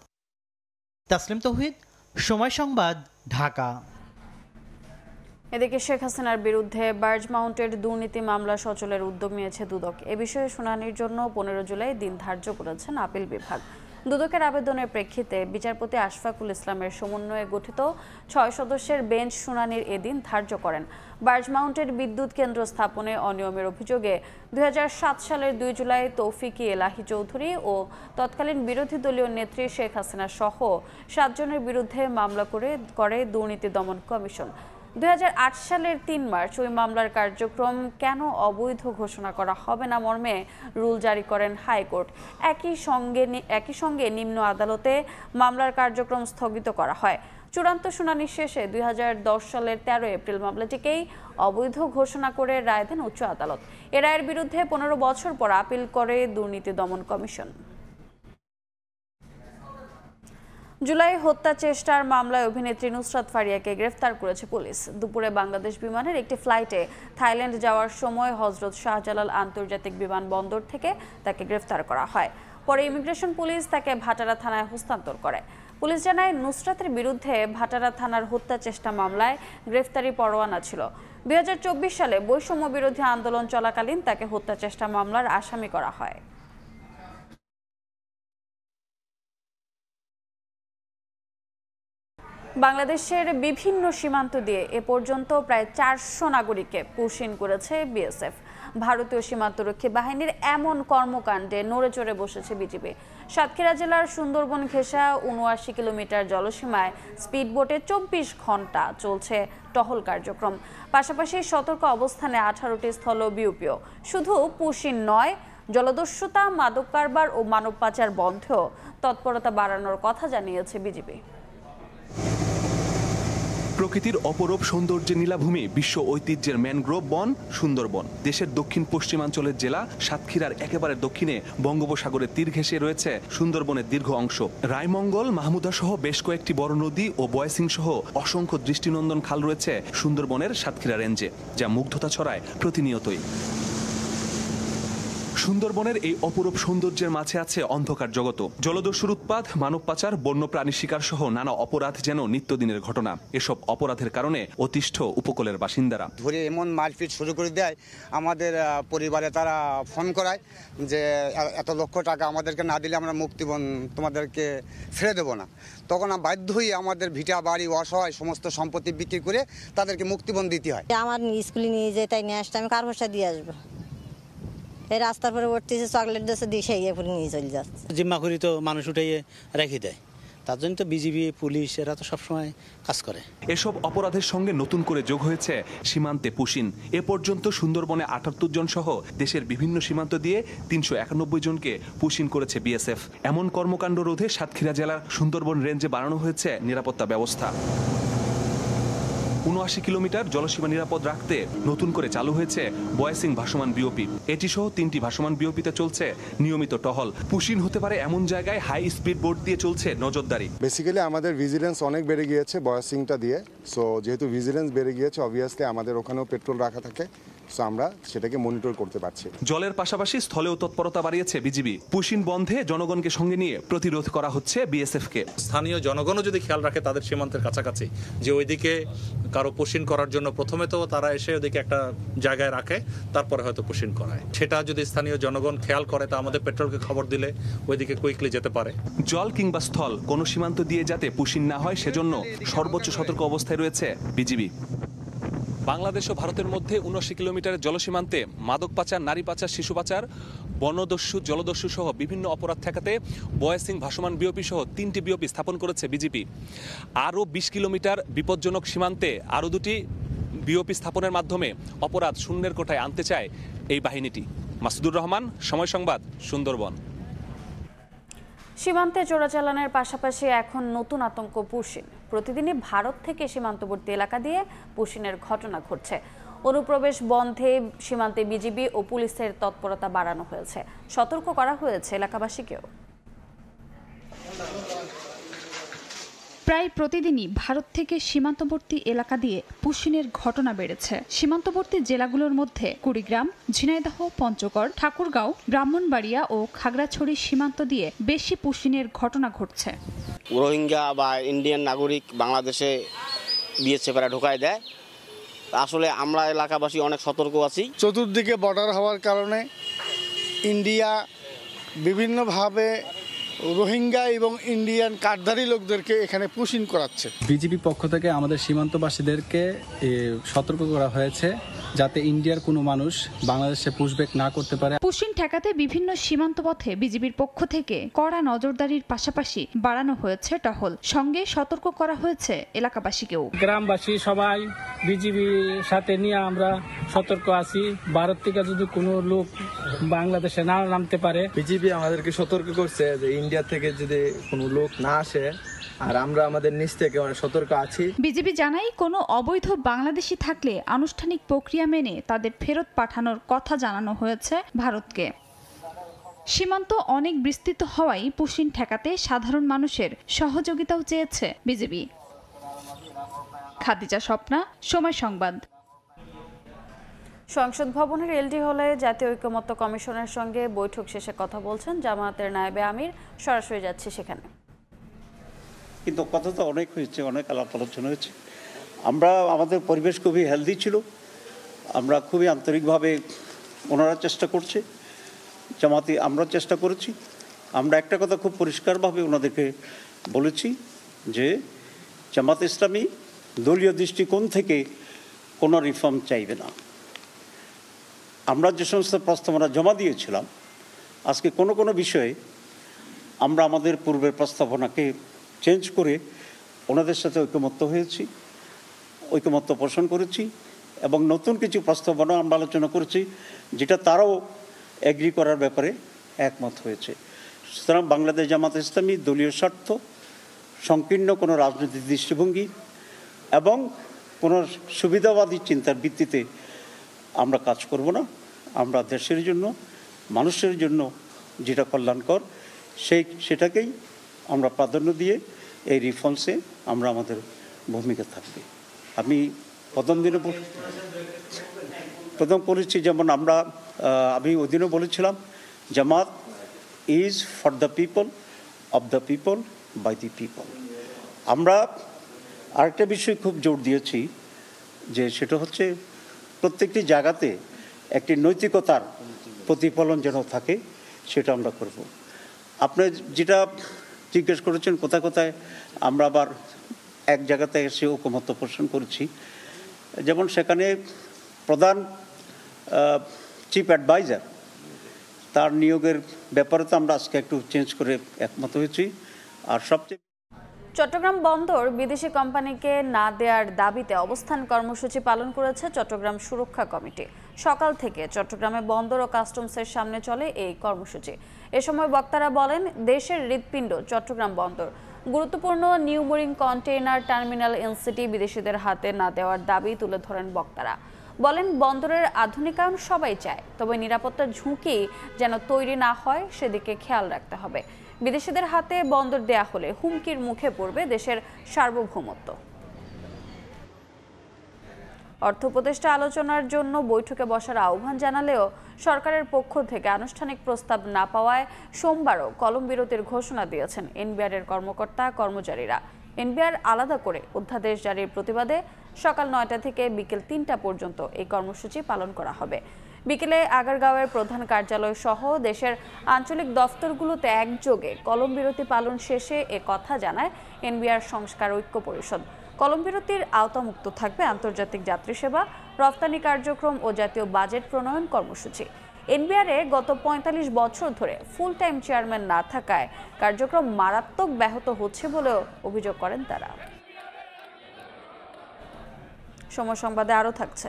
তাসলিম তৌহিদ, সময় সংবাদ, ঢাকা। এদিকে শেখ হাসিনার বিরুদ্ধে বার্জ মাউন্টেড দুর্নীতি মামলা সচলের উদ্যোগ নিয়েছে দুদক। এ বিষয়ে শুনানির জন্য 15 জুলাই দিন ধার্য করেছেন আপিল বিভাগ। দুদকের আবেদনের প্রেক্ষিতে বিচারপতি আশফাকুল ইসলামের সমন্বয়ে গঠিত 6 সদস্যের বেঞ্চ শুনানির এদিন ধার্য করেন। বার্জ মাউন্টেড বিদ্যুৎ কেন্দ্র স্থাপনে অনিয়মের অভিযোগে 2007 সালের 2 জুলাই তৌফিকি এলাহি চৌধুরী ও তৎকালীন বিরোধী দলীয় নেত্রী শেখ হাসিনা সহ 7 জনের বিরুদ্ধে মামলা করে দুর্নীতি দমন কমিশন। 2008 সালের 3 মার্চ ওই মামলার কার্যক্রম কেন অবৈধ ঘোষণা করা হবে না মর্মে রুল জারি করেন হাইকোর্ট। একই সঙ্গে নিম্ন আদালতে মামলার কার্যক্রম স্থগিত করা হয়। চূড়ান্ত শুনানি শেষে 2010 সালের 13 এপ্রিল মামলাটিকেই অবৈধ ঘোষণা করে রায় দেন উচ্চ আদালত। এ রায়ের বিরুদ্ধে 15 বছর পর আপিল করে দুর্নীতি দমন কমিশন। জুলাই হত্যা চেষ্টার মামলায় অভিনেত্রী নুসরাত ফারিয়াকে গ্রেফতার করেছে পুলিশ। দুপুরে বাংলাদেশ বিমানের একটি ফ্লাইটে থাইল্যান্ড যাওয়ার সময় হযরত শাহজালাল আন্তর্জাতিক বিমানবন্দর থেকে তাকে গ্রেফতার করা হয়। পরে ইমিগ্রেশন পুলিশ তাকে ভাটারা থানায় হস্তান্তর করে। পুলিশ জানায় নুসরাতের বিরুদ্ধে ভাটারা থানার হত্যা চেষ্টা মামলায় গ্রেফতারি পরোয়ানা ছিল। 2024 সালে বৈষম্য বিরোধী আন্দোলন চলাকালীন তাকে হত্যা চেষ্টা মামলার আসামি করা হয়। বাংলাদেশের বিভিন্ন সীমান্ত দিয়ে এ পর্যন্ত প্রায় 400 নাগরিককে পুশিন করেছে বিএসএফ। ভারতীয় সীমান্তরক্ষী বাহিনীর এমন কর্মকাণ্ডে নড়েচড়ে বসেছে বিজিবি। সাতক্ষীরা জেলার সুন্দরবন ঘেঁষা 79 কিলোমিটার জলসীমায় স্পিডবোটে 24 ঘন্টা চলছে টহল কার্যক্রম। পাশাপাশি সতর্ক অবস্থানে 18টি স্থল বিউপিও। শুধু পুশিন নয়, জলদস্যুতা, মাদক কারবার ও মানব পাচার বন্ধেও তৎপরতা বাড়ানোর কথা জানিয়েছে বিজিবি। প্রকৃতির অপরূপ সৌন্দর্যের নীলাভূমি, বিশ্ব ঐতিহ্যের ম্যানগ্রোভ বন সুন্দরবন। দেশের দক্ষিণ পশ্চিমাঞ্চলের জেলা সাতক্ষীরার একেবারে দক্ষিণে বঙ্গোপসাগরের তীর ঘেঁষে রয়েছে সুন্দরবনের দীর্ঘ অংশ। রায়মঙ্গল, মাহমুদা সহ বেশ কয়েকটি বড় নদী ও বয়সিং সহ অসংখ্য দৃষ্টিনন্দন খাল রয়েছে সুন্দরবনের সাতক্ষীরা রেঞ্জে, যা মুগ্ধতা ছড়ায় প্রতিনিয়তই। সুন্দরবনের এই অপরূপ সৌন্দর্যের মাঝে আছে অন্ধকার জগত। জলদস্যুর উৎপাত, মানব পাচার, বন্যপ্রাণী শিকার সহ নানা অপরাধ যেন নিত্যদিনের ঘটনা। এসব অপরাধের কারণে অতিষ্ঠ উপকূলের বাসিন্দারা। ধরে এমন মারপিট শুরু করে দেয়, আমাদের পরিবারে তারা ফোন করায় যে এত লক্ষ টাকা আমাদেরকে না দিলে আমরা মুক্তিপণ তোমাদেরকে ফিরে দেবো না। তখন বাধ্য হয়ে আমাদের ভিটা বাড়ি অসহায় সমস্ত সম্পত্তি বিক্রি করে তাদেরকে মুক্তিপণ দিতে হয়। আমার স্কুলে নিয়ে যেয়ে তাই নিয়ে আসতে আমি কার ভরসা দিয়ে আসবো? এই রাস্তার পরে উঠতেছে, চকলেট দেশে দিয়ে সেই এরপরে নিয়ে চলে যাচ্ছে। জিম্মা করি তো মানুষ উঠাইয়ে রেখে দেয়, তার জন্য তো বিজিবি পুলিশ এরা তো সবসময় কাজ করে। এসব অপরাধের সঙ্গে নতুন করে যোগ হয়েছে সীমান্তে পুশিন। এ পর্যন্ত সুন্দরবনে 78 জন সহ দেশের বিভিন্ন সীমান্ত দিয়ে 391 জনকে পুশিন করেছে বিএসএফ। এমন কর্মকাণ্ড রোধে সাতক্ষীরা জেলার সুন্দরবন রেঞ্জে বাড়ানো হয়েছে নিরাপত্তা ব্যবস্থা। 79 কিলোমিটার জলসীমা নিরাপদ রাখতে নতুন করে চালু হয়েছে বয়সিং ভাসমান বিওপি। এটি সহ 3টি ভাসমান বিওপিতে চলছে নিয়মিত টহল। পুশিন হতে পারে এমন জায়গায় হাই স্পিড বোট দিয়ে চলছে নজরদারি। বেসিক্যালি আমাদের ভিজিলেন্স অনেক বেড়ে গিয়েছে বয়সিংটা দিয়ে। সো যেহেতু ভিজিলেন্স বেড়ে গিয়েছে, অবভিয়াসলি আমাদের ওখানেও পেট্রোল রাখা থাকে, সো আমরা সেটাকে মনিটর করতে পারছি। জলের পাশাপাশি স্থলেও তৎপরতা বাড়িয়েছে বিজিবি। পুশিন বন্ধে জনগণকে সঙ্গে নিয়ে প্রতিরোধ করা হচ্ছে বিএসএফকে। স্থানীয় জনগণও যদি খেয়াল রাখে তাদের সীমান্তের কাছাকাছি যে ওইদিকে কারো পুশিন করার জন্য প্রথমে তো তারা এসে ওদিকে একটা জায়গায় রাখে, তারপরে হয়তো পুশিন করায়। সেটা যদি স্থানীয় জনগণ খেয়াল করে তা আমাদের পেট্রোলকে খবর দিলে ওইদিকে কুইকলি যেতে পারে। জল কিংবা স্থল কোনো সীমান্ত দিয়ে যাতে পুশিন না হয় সেজন্য সর্বোচ্চ সতর্ক অবস্থায় রয়েছে বিজিবি। বাংলাদেশ ও ভারতের মধ্যে 79 কিলোমিটারের জলসীমান্তে মাদক পাচার, নারী পাচার, শিশু পাচার, বনদস্যু, জলদস্যু সহ বিভিন্ন অপরাধ ঠেকাতে বয়সিং ভাসমান বিওপি সহ 3টি বিওপি স্থাপন করেছে বিজিবি। আরও 20 কিলোমিটার বিপজ্জনক সীমান্তে আরও 2টি বিওপি স্থাপনের মাধ্যমে অপরাধ শূন্যের কোঠায় আনতে চায় এই বাহিনীটি। মাসুদুর রহমান, সময় সংবাদ, সুন্দরবন। সীমান্তে চোরাচালানের পাশাপাশি এখন নতুন আতঙ্ক পুশিন। প্রতিদিনই ভারত থেকে সীমান্তবর্তী এলাকা দিয়ে পুশিনের ঘটনা ঘটছে। অনুপ্রবেশ বন্ধে সীমান্তে বিজিবি ও পুলিশের তৎপরতা বাড়ানো হয়েছে। সতর্ক করা হয়েছে এলাকাবাসীকেও। প্রায় প্রতিদিনই ভারত থেকে সীমান্তবর্তী এলাকা দিয়ে পুশিনের ঘটনা বেড়েছে। সীমান্তবর্তী জেলাগুলোর মধ্যে কুড়িগ্রাম, ঝিনাইদহ, পঞ্চগড়, ঠাকুরগাঁও, ব্রাহ্মণবাড়িয়া ও খাগড়াছড়ি সীমান্ত দিয়ে বেশি পুশিনের ঘটনা ঘটছে। রোহিঙ্গা বা ইন্ডিয়ান নাগরিক বাংলাদেশে বিএসএফরা ঢোকায় দেয়। আসলে আমরা এলাকাবাসী অনেক সতর্ক আছি। চতুর্দিকে বর্ডার হওয়ার কারণে ইন্ডিয়া বিভিন্নভাবে রোহিঙ্গা এবং ইন্ডিয়ান কার্ডধারী লোকদেরকে এখানে পুশিন করাচ্ছে। বিজিবি পক্ষ থেকে আমাদের সীমান্তবাসীদেরকে সতর্ক করা হয়েছে যাতে ইন্ডিয়ার কোনো মানুষ বাংলাদেশে পুশব্যাক না করতে পারে। পুশিন ঠেকাতে বিভিন্ন সীমান্ত পথে বিজিবির পক্ষ থেকে কড়া নজরদারির পাশাপাশি বাড়ানো হয়েছে টহল। সঙ্গে সতর্ক করা হয়েছে এলাকাবাসীকেও। গ্রামবাসী সবাই বিজিবির সাথে নিয়ে আমরা সতর্ক আছি। ভারত থেকে যদি কোনো লোক বাংলাদেশে না নামতে পারে। বিজিবি আমাদেরকে সতর্ক করছে যে ইন্ডিয়া থেকে যদি কোনো লোক না আসে, আর আমরা আমাদের নিচ থেকে অনেক সতর্ক আছি। বিজিবি জানায় কোনো অবৈধ বাংলাদেশি থাকলে আনুষ্ঠানিক প্রক্রিয়া মেনে তাদের ফেরত পাঠানোর কথা জানানো হয়েছে ভারতকে। সীমান্ত অনেক বিস্তৃত হওয়ায় পুশিন ঠেকাতে সাধারণ মানুষের সহযোগিতাও চেয়েছে বিজেপি। খাদিজা স্বপ্না, সময় সংবাদ। সংসদ ভবনের এলডি হলে জাতীয় ঐকমত্য কমিশনের সঙ্গে বৈঠক শেষে কথা বলছেন জামায়াতের নায়েবে আমির। সরাসরি যাচ্ছি সেখানে। কিন্তু কথা তো অনেক হয়েছে, অনেক আলাপ আলোচনা হয়েছে। আমাদের পরিবেশ খুবই হেলদি ছিল, আমরা খুবই আন্তরিকভাবে ওনারা চেষ্টা করছে, জামাতি আমরা চেষ্টা করেছি। আমরা একটা কথা খুব পরিষ্কারভাবে ওনাদেরকে বলেছি যে জামাত ইসলামী দলীয় দৃষ্টিকোণ থেকে কোনো রিফর্ম চাইবে না। আমরা যে সমস্ত প্রস্তাবনা জমা দিয়েছিলাম, আজকে কোনো বিষয়ে আমরা আমাদের পূর্বের প্রস্তাবনাকে চেঞ্জ করে ওনাদের সাথে ঐকমত্য পোষণ করেছি এবং নতুন কিছু প্রস্তাবনা আমরা আলোচনা করেছি যেটা তারাও এগ্রি করার ব্যাপারে একমত হয়েছে। সুতরাং বাংলাদেশ জামাত ইসলামী দলীয় স্বার্থ, সংকীর্ণ কোনো রাজনৈতিক দৃষ্টিভঙ্গি এবং কোনো সুবিধাবাদী চিন্তার ভিত্তিতে আমরা কাজ করব না। আমরা দেশের জন্য, মানুষের জন্য যেটা কল্যাণকর সেটাকেই আমরা প্রাধান্য দিয়ে এই রিফর্মসে আমরা আমাদের ভূমিকা থাকবে। আমি প্রথম বলেছি, যেমন আমি ওই দিনও বলেছিলাম Jamaat is for the people, of the people, by the people. আমরা আরেকটা বিষয় খুব জোর দিয়েছি যে সেটা হচ্ছে প্রত্যেকটি জায়গাতে একটি নৈতিকতার প্রতিফলন যেন থাকে, সেটা আমরা করব। আপনি যেটা জিজ্ঞেস করেছেন কোথায় কোথায় আমরা আবার এক জায়গাতে এসে ঐকমত্য পোষণ করছি, যেমন সেখানে প্রধান চিফ অ্যাডভাইজার তার নিয়োগের ব্যাপারে তো আমরা আজকে একটু চেঞ্জ করে একমত হয়েছি। আর সবচেয়ে চট্টগ্রাম বন্দর বিদেশি কোম্পানিকে না দেওয়ার দাবিতে অবস্থান কর্মসূচি পালন করেছে চট্টগ্রাম সুরক্ষা কমিটি। সকাল থেকে চট্টগ্রামে বন্দর ও কাস্টমসের সামনে চলে এই কর্মসূচি। এ সময় বক্তারা বলেন, দেশের হৃৎপিণ্ড চট্টগ্রাম বন্দর, গুরুত্বপূর্ণ new mooring container terminal NCT বিদেশিদের হাতে না দেওয়ার দাবি তুলে ধরেন বক্তারা। বলেন, বন্দরের আধুনিকায়ন সবাই চায়, তবে নিরাপত্তার ঝুঁকি যেন তৈরি না হয় সেদিকে খেয়াল রাখতে হবে। বিদেশিদের হাতে বন্দর দেয়া হলে হুমকির মুখে পড়বে দেশের সার্বভৌমত্ব। অর্থ উপদেষ্টা আলোচনার জন্য বৈঠকে বসার আহ্বান জানালেও সরকারের পক্ষ থেকে আনুষ্ঠানিক প্রস্তাব না পাওয়ায় সোমবারও কলম বিরতির ঘোষণা দিয়েছেন এনবিআরের কর্মকর্তা কর্মচারীরা। এনবিআর আলাদা করে অধ্যাদেশ জারির প্রতিবাদে সকাল ৯টা থেকে বিকেল ৩টা পর্যন্ত এই কর্মসূচি পালন করা হবে। বিকেলে আগারগাঁওয়ের প্রধান কার্যালয় সহ দেশের আঞ্চলিক দফতরগুলোতে একযোগে কলম বিরতি পালন শেষে এ কথা জানায় এনবিআর সংস্কার ঐক্য পরিষদ। কলম বিরতির আওতামুক্ত থাকবে আন্তর্জাতিক যাত্রী সেবা, রফতানি কার্যক্রম ও জাতীয় বাজেট প্রণয়ন কর্মসূচি। এনবিআরে গত ৪৫ বছর ধরে ফুল টাইম চেয়ারম্যান না থাকায় কার্যক্রম মারাত্মক ব্যাহত হচ্ছে বলেও অভিযোগ করেন তারা। সময় সংবাদে আরও থাকছে।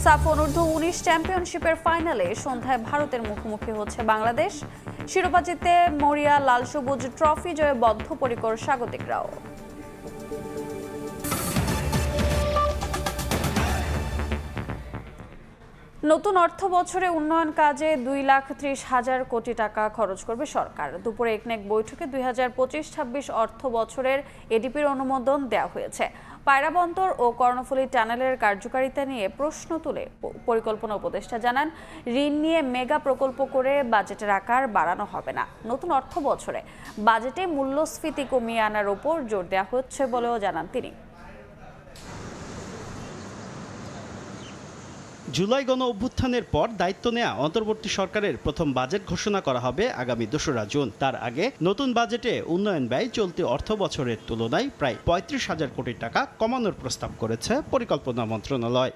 সাফ অনূর্ধ্ব ১৯ চ্যাম্পিয়নশিপের ফাইনালে সন্ধ্যায় ভারতের মুখোমুখি হচ্ছে বাংলাদেশ। শিরোপা জিতে মরিয়া লাল সবুজ ট্রফি জয়ে বদ্ধপরিকর স্বাগতিকরাও। নতুন অর্থ বছরে উন্নয়ন কাজে ২,৩০,০০০ কোটি টাকা খরচ করবে সরকার। দুপুরে একনেক বৈঠকে ২০২৫-২৬ অর্থ বছরের এডিপির অনুমোদন দেওয়া হয়েছে। পায়রা বন্দর ও কর্ণফুলী টানেলের কার্যকারিতা নিয়ে প্রশ্ন তুলে পরিকল্পনা উপদেষ্টা জানান, ঋণ নিয়ে মেগা প্রকল্প করে বাজেটের আকার বাড়ানো হবে না। নতুন অর্থ বছরে বাজেটে মূল্যস্ফীতি কমিয়ে আনার ওপর জোর দেওয়া হচ্ছে বলেও জানান তিনি। জুলাই গণ অভ্যুত্থানের পর দায়িত্ব নেওয়া অন্তর্বর্তী সরকারের প্রথম বাজেট ঘোষণা করা হবে আগামী ২রা জুন। তার আগে নতুন বাজেটে উন্নয়ন ব্যয় চলতি অর্থ বছরের তুলনায় প্রায় ৩৫,০০০ কোটি টাকা কমানোর প্রস্তাব করেছে পরিকল্পনা মন্ত্রণালয়।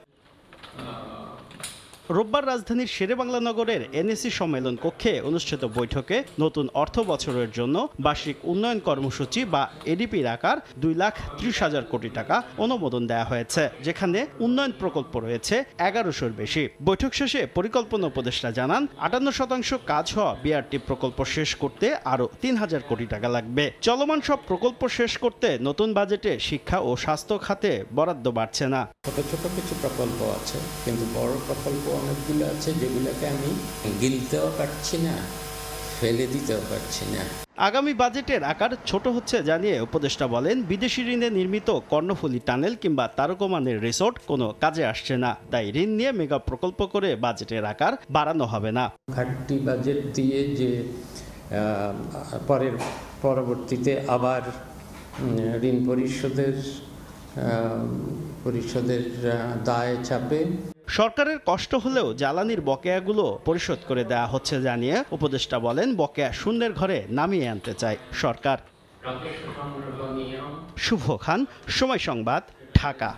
রোববার রাজধানীর শেরেবাংলা নগরের এনএসি সম্মেলন কক্ষে অনুষ্ঠিত বৈঠকে নতুন অর্থ বছরের জন্য বার্ষিক উন্নয়ন কর্মসূচি বা এডিপির আকার ২,৩০,০০০ কোটি টাকা অনুমোদন দেওয়া হয়েছে, যেখানে উন্নয়ন প্রকল্প রয়েছে ১১০০-র বেশি। বৈঠক শেষে পরিকল্পনা উপদেষ্টা জানান, ৫৮% কাজ হওয়া বিআরটি প্রকল্প শেষ করতে আরও ৩,০০০ কোটি টাকা লাগবে। চলমান সব প্রকল্প শেষ করতে নতুন বাজেটে শিক্ষা ও স্বাস্থ্য খাতে বরাদ্দ বাড়ছে না। ছোট ছোট কিছু প্রকল্প আছে, কিন্তু বড় প্রকল্প অনেকগুলো আছে যেগুলোকে আমি গিলতেও পারছি না, ফেলে দিতেও পারছি না। আগামী বাজেটের আকার ছোট হচ্ছে জানিয়ে উপদেষ্টা বলেন, বিদেশি ঋণে নির্মিত কর্ণফুলী টানেল কিংবা তারকমানের রিসোর্ট কোনো কাজে আসছে না, তাই ঋণ নিয়ে মেগা প্রকল্প করে বাজেটের আকার বাড়ানো হবে না। ঘাটতি বাজেট দিয়ে যে পরবর্তীতে আবার ঋণ পরিশোধের দায় চাপে। সরকারের কষ্ট হলেও জ্বালানির বকেয়াগুলো পরিশোধ করে দেওয়া হচ্ছে জানিয়ে উপদেষ্টা বলেন, বকেয়া শূন্যের ঘরে নামিয়ে আনতে চায় সরকার। শুভ খান, সময় সংবাদ, ঢাকা।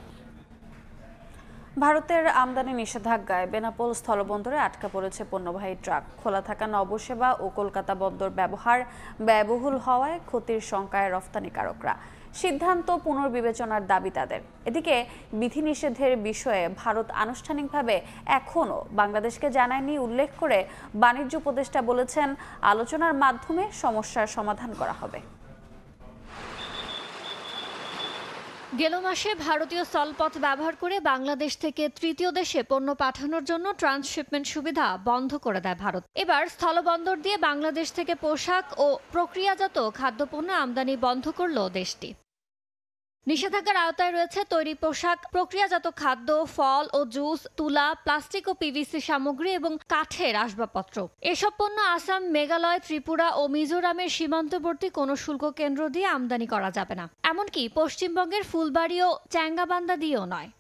ভারতের আমদানি নিষেধাজ্ঞায় বেনাপোল স্থলবন্দরে আটকা পড়েছে পণ্যবাহী ট্রাক। খোলা থাকা নবসেবা ও কলকাতা বন্দর ব্যবহার ব্যয়বহুল হওয়ায় ক্ষতির শঙ্কায় রফতানিকারকরা। সিদ্ধান্ত পুনর্বিবেচনার দাবি তাদের। এদিকে বিধিনিষেধের বিষয়ে ভারত আনুষ্ঠানিকভাবে এখনও বাংলাদেশকে জানায়নি উল্লেখ করে বাণিজ্য উপদেষ্টা বলেছেন, আলোচনার মাধ্যমে সমস্যার সমাধান করা হবে। গেল মাসে ভারতীয় স্থলপথ ব্যবহার করে বাংলাদেশ থেকে তৃতীয় দেশে পণ্য পাঠানোর জন্য ট্রান্সশিপমেন্ট সুবিধা বন্ধ করে দেয় ভারত। এবার স্থলবন্দর দিয়ে বাংলাদেশ থেকে পোশাক ও প্রক্রিয়াজাত খাদ্যপণ্য আমদানি বন্ধ করল দেশটি। নিষেধাজ্ঞার আওতায় রয়েছে তৈরি পোশাক, প্রক্রিয়াজাত খাদ্য, ফল ও জুস, তুলা, প্লাস্টিক ও পিভিসি সামগ্রী এবং কাঠের আসবাবপত্র। এসব পণ্য আসাম, মেঘালয়, ত্রিপুরা ও মিজোরামের সীমান্তবর্তী কোনো শুল্ক কেন্দ্র দিয়ে আমদানি করা যাবে না, এমনকি পশ্চিমবঙ্গের ফুলবাড়ি ও চ্যাঙ্গাবান্দা দিয়েও নয়।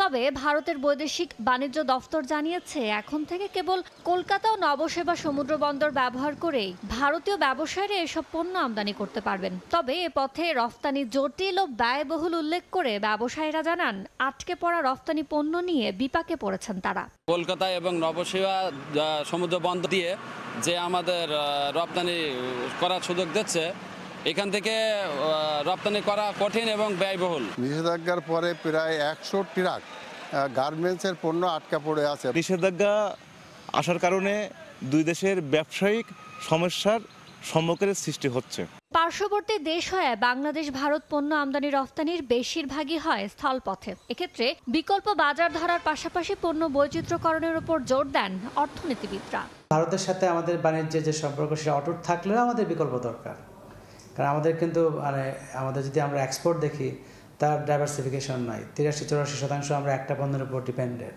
তবে ভারতের বৈদেশিক বাণিজ্য দফতর জানিয়েছে, এখন থেকে কেবল কলকাতা ও নবসেবা সমুদ্র বন্দর ব্যবহার করেই ভারতীয় ব্যবসায়ীরা এসব পণ্য আমদানি করতে পারবেন। তবে এ পথে রফতানি জটিল ও ব্যয়বহুল উল্লেখ করে ব্যবসায়ীরা জানান, আটকে পড়া রফতানি পণ্য নিয়ে বিপাকে পড়েছেন তারা। কলকাতা এবং নবসেবা সমুদ্র বন্দর দিয়ে যে আমাদের রপ্তানি করার সুযোগ দিচ্ছে, এখান থেকে রপ্তানি করা কঠিন এবং ব্যয়বহুল। নিষেধাজ্ঞার পরে প্রায় 100 ট্রাক গার্মেন্টসের পণ্য আটকা পড়ে আছে। নিষেধাজ্ঞা আসার কারণে দুই দেশের ব্যবসায়িক সমস্যার সম্মুখীন সৃষ্টি হচ্ছে। পার্শ্ববর্তী দেশ হয়ে বাংলাদেশ ভারত পণ্য আমদানি রফতানির বেশিরভাগই হয় স্থলপথে। এক্ষেত্রে বিকল্প বাজার ধরার পাশাপাশি পণ্য বৈচিত্র্যকরণের উপর জোর দেন অর্থনীতিবিদরা। ভারতের সাথে আমাদের বাণিজ্যের যে সম্পর্ক সেটা অটুট থাকলেও আমাদের বিকল্প দরকার, কারণ আমাদের কিন্তু আমাদের যদি আমরা এক্সপোর্ট দেখি তার ডাইভার্সিফিকেশন নাই। 83-84% আমরা একটা পণ্যের উপর ডিপেন্ডেন্ট।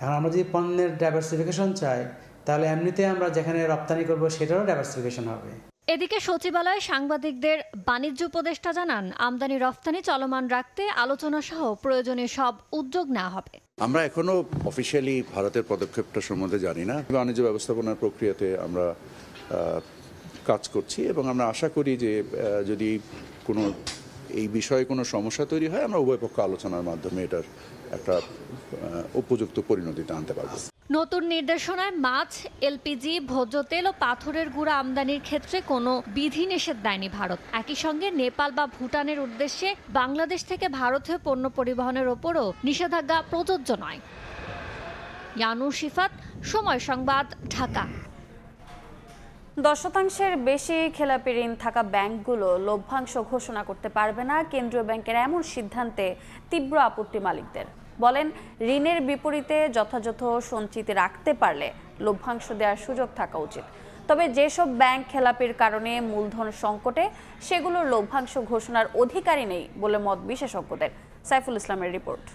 এখন আমরা যদি পণ্যের ডাইভার্সিফিকেশন চাই, তাহলে এমনিতে আমরা যেখানে রপ্তানি করব সেটারও ডাইভার্সিফিকেশন হবে। এদিকে সচিবালয়ে সাংবাদিকদের বাণিজ্য উপদেষ্টা জানান, আমদানি রফতানি চলমান রাখতে আলোচনা সহ প্রয়োজনীয় সব উদ্যোগ নেওয়া হবে। আমরা এখনো অফিসিয়ালি ভারতের পদক্ষেপটা সম্বন্ধে জানি না। বাণিজ্য ব্যবস্থাপনার প্রক্রিয়াতে আমরা কাজ করছি এবং আমরা আশা করি যে যদি কোনো এই বিষয়ে কোনো সমস্যা তৈরি হয়, আমরা উভয় পক্ষ আলোচনার মাধ্যমে এটার একটা উপযুক্ত পরিণতিতে আনতে পারব। নতুন নির্দেশনায় মাছ, এলপিজি, ভোজ্য তেল ও পাথরের গুঁড়া আমদানির ক্ষেত্রে কোনো বিধিনিষেধ দেয়নি ভারত। একই সঙ্গে নেপাল বা ভুটানের উদ্দেশ্যে বাংলাদেশ থেকে ভারতীয় পণ্য পরিবহনের ওপরও নিষেধাজ্ঞা প্রযোজ্য নয়। ইয়ানুর শিফাত, সময় সংবাদ, ঢাকা। 10% বেশি খেলাপি ঋণ থাকা ব্যাংকগুলো লভ্যাংশ ঘোষণা করতে পারবে না। কেন্দ্রীয় ব্যাংকের এমন সিদ্ধান্তে তীব্র আপত্তি মালিকদের। বলেন, ঋণের বিপরীতে যথাযথ সঞ্চিতি রাখতে পারলে লভ্যাংশ দেওয়ার সুযোগ থাকা উচিত। তবে যেসব ব্যাংক খেলাপির কারণে মূলধন সংকটে, সেগুলোর লভ্যাংশ ঘোষণার অধিকারই নেই বলে মত বিশেষজ্ঞদের। সাইফুল ইসলামের রিপোর্ট।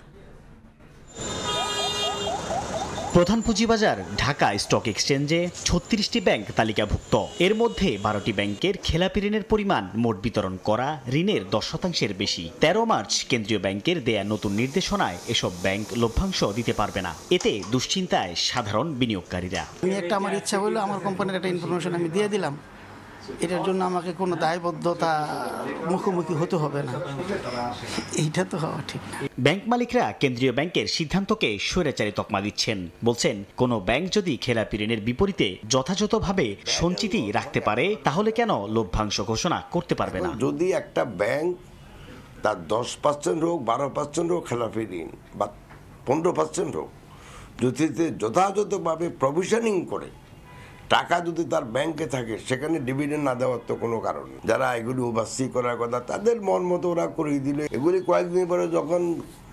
প্রধান পুঁজিবাজার ঢাকা স্টক এক্সচেঞ্জে 36টি ব্যাংক তালিকাভুক্ত। এর মধ্যে 12টি ব্যাংকের খেলাপি ঋণের পরিমাণ মোট বিতরণ করা ঋণের 10%-এর বেশি। 13 মার্চ কেন্দ্রীয় ব্যাংকের দেয়া নতুন নির্দেশনায় এসব ব্যাংক লভ্যাংশ দিতে পারবে না। এতে দুশ্চিন্তায় সাধারণ বিনিয়োগকারীরা। আমার ইচ্ছা হলো আমার কোম্পানির একটা ইনফরমেশন আমি দিয়ে দিলাম, এটার জন্য আমাকে কোনো দায়বদ্ধতা মুখোমুখি হতে হবে না, এইটা তো হওয়া ঠিক না। ব্যাংক মালিকরা কেন্দ্রীয় ব্যাংকের সিদ্ধান্তকে স্বৈরাচারী তকমা দিচ্ছেন। বলছেন, কোনো ব্যাংক যদি খেলাপি ঋণের বিপরীতে যথাযথভাবে সঞ্চিতি রাখতে পারে, তাহলে কেন লভ্যাংশ ঘোষণা করতে পারবে না? যদি একটা ব্যাংক তার 10% হোক, 12% হোক খেলাপি ঋণ বা 15% হোক, যদি যথাযথভাবে প্রভিশনিং করে টাকা যদি তার ব্যাংকে থাকে সেখানে ডিভিডেন্ড না দেওয়ার তো কোনো কারণ নেই। যারা এগুলি ওভারসি করার কথা তাদের মন মতো ওরা করে দিলে এগুলি কয়েকদিন পরে যখন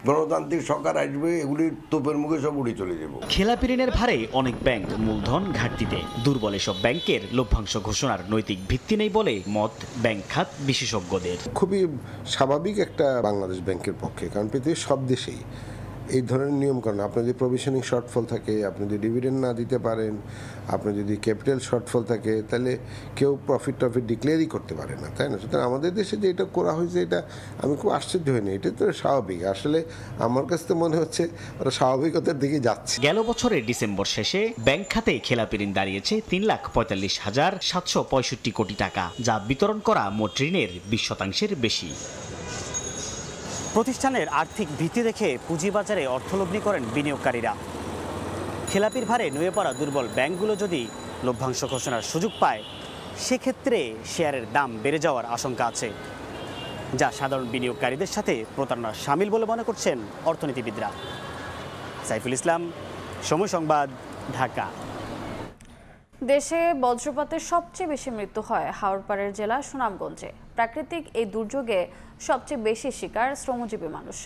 গণতান্ত্রিক সরকার আসবে এগুলি তোপের মুখে সব উড়ে চলে যাবে। খেলাপি ঋণের ভারে অনেক ব্যাংক মূলধন ঘাটতিতে। দুর্বল এসব ব্যাংকের লভ্যাংশ ঘোষণার নৈতিক ভিত্তি নেই বলে মত ব্যাংক খাত বিশেষজ্ঞদের। খুবই স্বাভাবিক একটা বাংলাদেশ ব্যাংকের পক্ষে, কারণ পৃথিবীর সব দেশেই এই ধরনের নিয়মকানুন, আপনার যদি প্রভিশনিং শর্টফল থাকে, আপনি যদি ডিভিডেন্ড না দিতে পারেন, আপনার যদি ক্যাপিটাল শর্টফল থাকে, তাহলে কেউ প্রফিট ডিক্লেয়ারই করতে পারে না, তাই না? সুতরাং আমাদের দেশে যে এটা করা হয়েছে এটা আমি খুব আশ্চর্য হইনি। এটা তো স্বাভাবিক। আসলে আমার কাছে তো মনে হচ্ছে ওরা স্বাভাবিকতার দিকে যাচ্ছে। গেল বছরের ডিসেম্বর শেষে ব্যাংক খাতে খেলাপি ঋণ দাঁড়িয়েছে 3,45,765 কোটি টাকা, যা বিতরণ করা মোট ঋণের 20% বেশি। প্রতিষ্ঠানের আর্থিক ভিত্তি দেখে পুঁজিবাজারে অর্থলগ্নি করেন বিনিয়োগকারীরা। খেলাপির ভারে নুয়ে পড়া দুর্বল ব্যাংকগুলো যদি লভ্যাংশ ঘোষণার সুযোগ পায়, সেক্ষেত্রে শেয়ারের দাম বেড়ে যাওয়ার আশঙ্কা আছে, যা সাধারণ বিনিয়োগকারীদের সাথে প্রতারণার শামিল বলে মনে করছেন অর্থনীতিবিদরা। সাইফুল ইসলাম, সময় সংবাদ, ঢাকা। দেশে বজ্রপাতের সবচেয়ে বেশি মৃত্যু হয় হাওড়পাড়ের জেলা সুনামগঞ্জে। প্রাকৃতিক এই দুর্যোগে সবচেয়ে বেশি শিকার শ্রমজীবী মানুষ।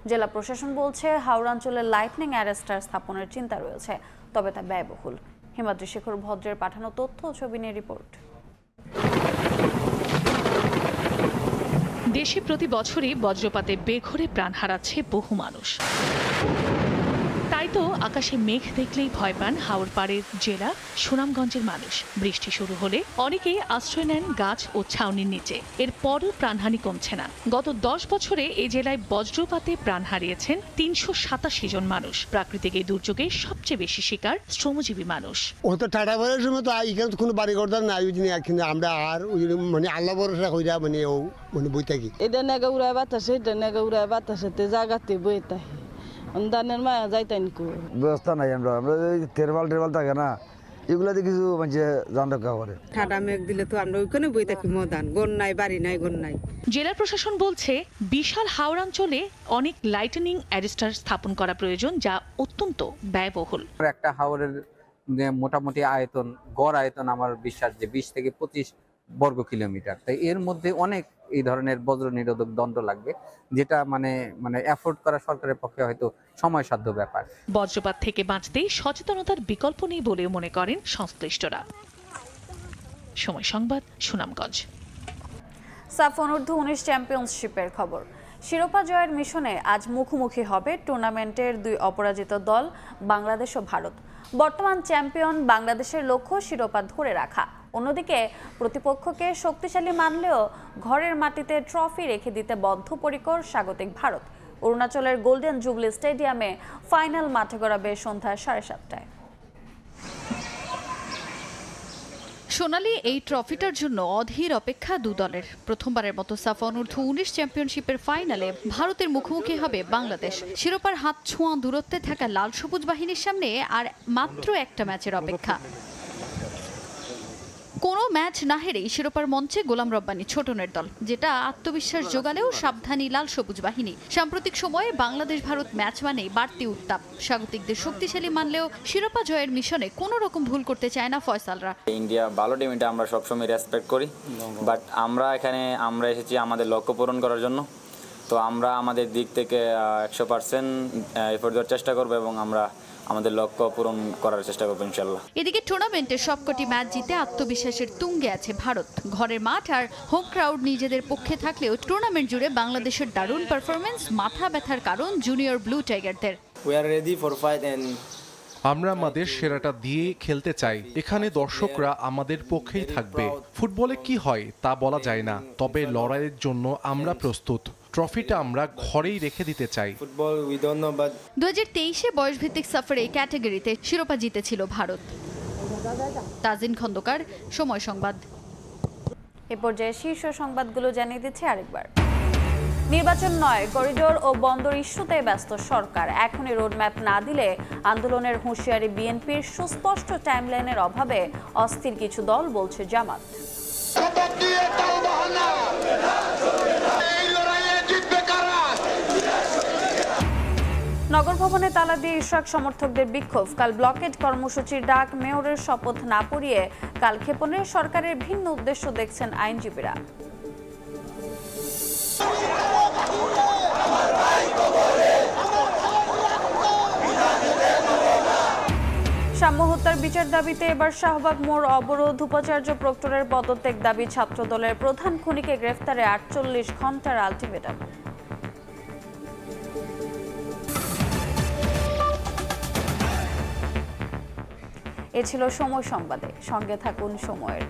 জেলা প্রশাসন বলছে হাওড়াঞ্চলে লাইটনিং অ্যারেস্টার স্থাপনের চিন্তা রয়েছে, তবে তা ব্যয়বহুল। হিমাদ্রি শেখর ভদ্রের পাঠানো তথ্য ও ছবি নিয়ে রিপোর্ট। দেশে প্রতি বছরই বজ্রপাতে বেঘোরে প্রাণ হারাচ্ছে বহু মানুষ। তাই তো আকাশে মেঘ দেখলেই ভয় পান হাওড়পাড়ের জেলা সুনামগঞ্জের মানুষ। বৃষ্টি শুরু হলে অনেকেই আশ্রয় নেন গাছ ও ছাউনির নিচে। এরপরও প্রাণহানি কমছে না। গত 10 বছরে এই জেলায় বজ্রপাতে প্রাণ হারিয়েছেন 387 জন মানুষ। প্রাকৃতিক এই দুর্যোগে সবচেয়ে বেশি শিকার শ্রমজীবী মানুষ। ও তো টাটা বাড়ার সময় তো এখানে কোনো বাড়ি করতাম না, কিন্তু আমরা আর মানে আল্লাহ ভরসা কইরা মানে ও মানে বই থাকি। এটা নেগা উড়ায় বাতাসে, এটা নেগা উড়ায় বাতাসে জাগাতে বই থাকি। দানের মায়া যাইতেন ব্যবস্থা নাই। আমরা তেরবাল থাকে না, এগুলাতে কিছু মানে জান রক্ষা করে। ঠাডা মেঘ দিলে তো আমরা ওইখানে বই থাকি, মদান গন নাই, বাড়ি নাই, গন নাই। জেলা প্রশাসন বলছে বিশাল হাওড়াঞ্চলে অনেক লাইটনিং অ্যারেস্টার স্থাপন করা প্রয়োজন, যা অত্যন্ত ব্যয়বহুল। একটা হাওরের মোটামুটি আয়তন, গড় আয়তন আমার বিশ্বাস যে 20 থেকে 25 বর্গ কিলোমিটার। তাই এর মধ্যে অনেক এই ধরনের বজ্র নিরোধক দণ্ড লাগবে, যেটা মানে এফোর্ড করা সরকারের পক্ষে হয়তো সময়সাধ্য ব্যাপার। বজ্রপাত থেকে বাঁচতে সচেতনতার বিকল্প নেই বলে মনে করেন সংশ্লিষ্টরা। সময় সংবাদ, সুনামগঞ্জ। সাফ অনূর্ধ্ব 19 চ্যাম্পিয়নশিপের খবর। শিরোপা জয়ের মিশনে আজ মুখোমুখি হবে টুর্নামেন্টের 2 অপরাজিত দল বাংলাদেশ ও ভারত। বর্তমান চ্যাম্পিয়ন বাংলাদেশের লক্ষ্য শিরোপা ধরে রাখা। অন্যদিকে প্রতিপক্ষকে শক্তিশালী মানলেও ঘরের মাটিতে ট্রফি রেখে দিতে বদ্ধপরিকর স্বাগতিক ভারত। অরুণাচলের গোল্ডেন জুবলি স্টেডিয়ামে ফাইনাল মাঠে গড়াবে সন্ধ্যা 7:30টায়। সোনালী এই ট্রফিটার জন্য অধীর অপেক্ষা দু দলের। প্রথমবারের মতো সাফ অনূর্ধ্ব 19 চ্যাম্পিয়নশিপের ফাইনালে ভারতের মুখোমুখি হবে বাংলাদেশ। শিরোপার হাত ছোঁয়া দূরত্বে থাকা লাল সবুজ বাহিনীর সামনে আর মাত্র একটা ম্যাচের অপেক্ষা। কোনো ম্যাচ না হেরেই শিরোপার মঞ্চে গোলাম রব্বানী ছোটনের দল, যেটা আত্মবিশ্বাস জোগালেও সাবধানী লাল সবুজ বাহিনী। সাম্প্রতিক সময়ে বাংলাদেশ ভারত ম্যাচ মানেই বাড়তি উত্তাপ। স্বাগতিকদের শক্তিশালী মানলেও শিরোপা জয়ের মিশনে কোনো রকম ভুল করতে চায় না ফয়সালরা। ইন্ডিয়া ভালো টিম, এটা আমরা সবসময় রেসপেক্ট করি, বাট আমরা এসেছি আমাদের লক্ষ্য পূরণ করার জন্য। তো আমরা আমাদের দিক থেকে 100% এফোর্ট দেওয়ার চেষ্টা করবো এবং আমরা আমাদের লক্ষ্য পূরণ করার চেষ্টা করবো ইনশাআল্লাহ। এদিকে টুর্নামেন্টের সবকটি ম্যাচ জিতে আত্মবিশ্বাসের তুঙ্গে আছে ভারত। ঘরের মাঠ আর হোম ক্রাউড নিজেদের পক্ষে থাকলেও টুর্নামেন্ট জুড়ে বাংলাদেশের দারুণ পারফরমেন্স মাথা ব্যথার কারণ জুনিয়র ব্লু টাইগারদের। আমরা আমাদের সেরাটা দিয়ে খেলতে চাই। এখানে দর্শকরা আমাদের পক্ষেই থাকবে। ফুটবলে কি হয় তা বলা যায় না, তবে লড়াইয়ের জন্য আমরা প্রস্তুত। ট্রফিটা আমরা ঘরেই রেখে দিতে চাই। 2023-এ বয়সভিত্তিক সাফার এই ক্যাটাগরিতে শিরোপা জিতেছিল ভারত। তাজিন খন্দকার, সময় সংবাদ। এ পর্যায়ে শীর্ষ সংবাদগুলো জানিয়ে দিচ্ছে আরেকবার। নির্বাচন নয়, করিডোর ও বন্দর ইস্যুতে ব্যস্ত সরকার। এখনই রোডম্যাপ না দিলে আন্দোলনের হুঁশিয়ারি বিএনপির। সুস্পষ্ট টাইমলাইনের অভাবে অস্থির কিছু দল, বলছে জামাত। নগর ভবনে তালা দিয়ে ইশরাক সমর্থকদের বিক্ষোভ। কাল ব্লকেড কর্মসূচির ডাক, মেয়রের শপথ না পড়িয়ে কালক্ষেপণে সরকারের ভিন্ন উদ্দেশ্য দেখছেন আইনজীবীরা। সাম্য হত্যার বিচার দাবিতে এবার শাহবাগ মোড় অবরোধ। উপাচার্য প্রক্টরের পদত্যাগ দাবি ছাত্রদলের। প্রধান খুনিকে গ্রেফতারে 48 ঘন্টার আলটিমেটাম। এ ছিল সময় সংবাদে, সঙ্গে থাকুন সময়ের।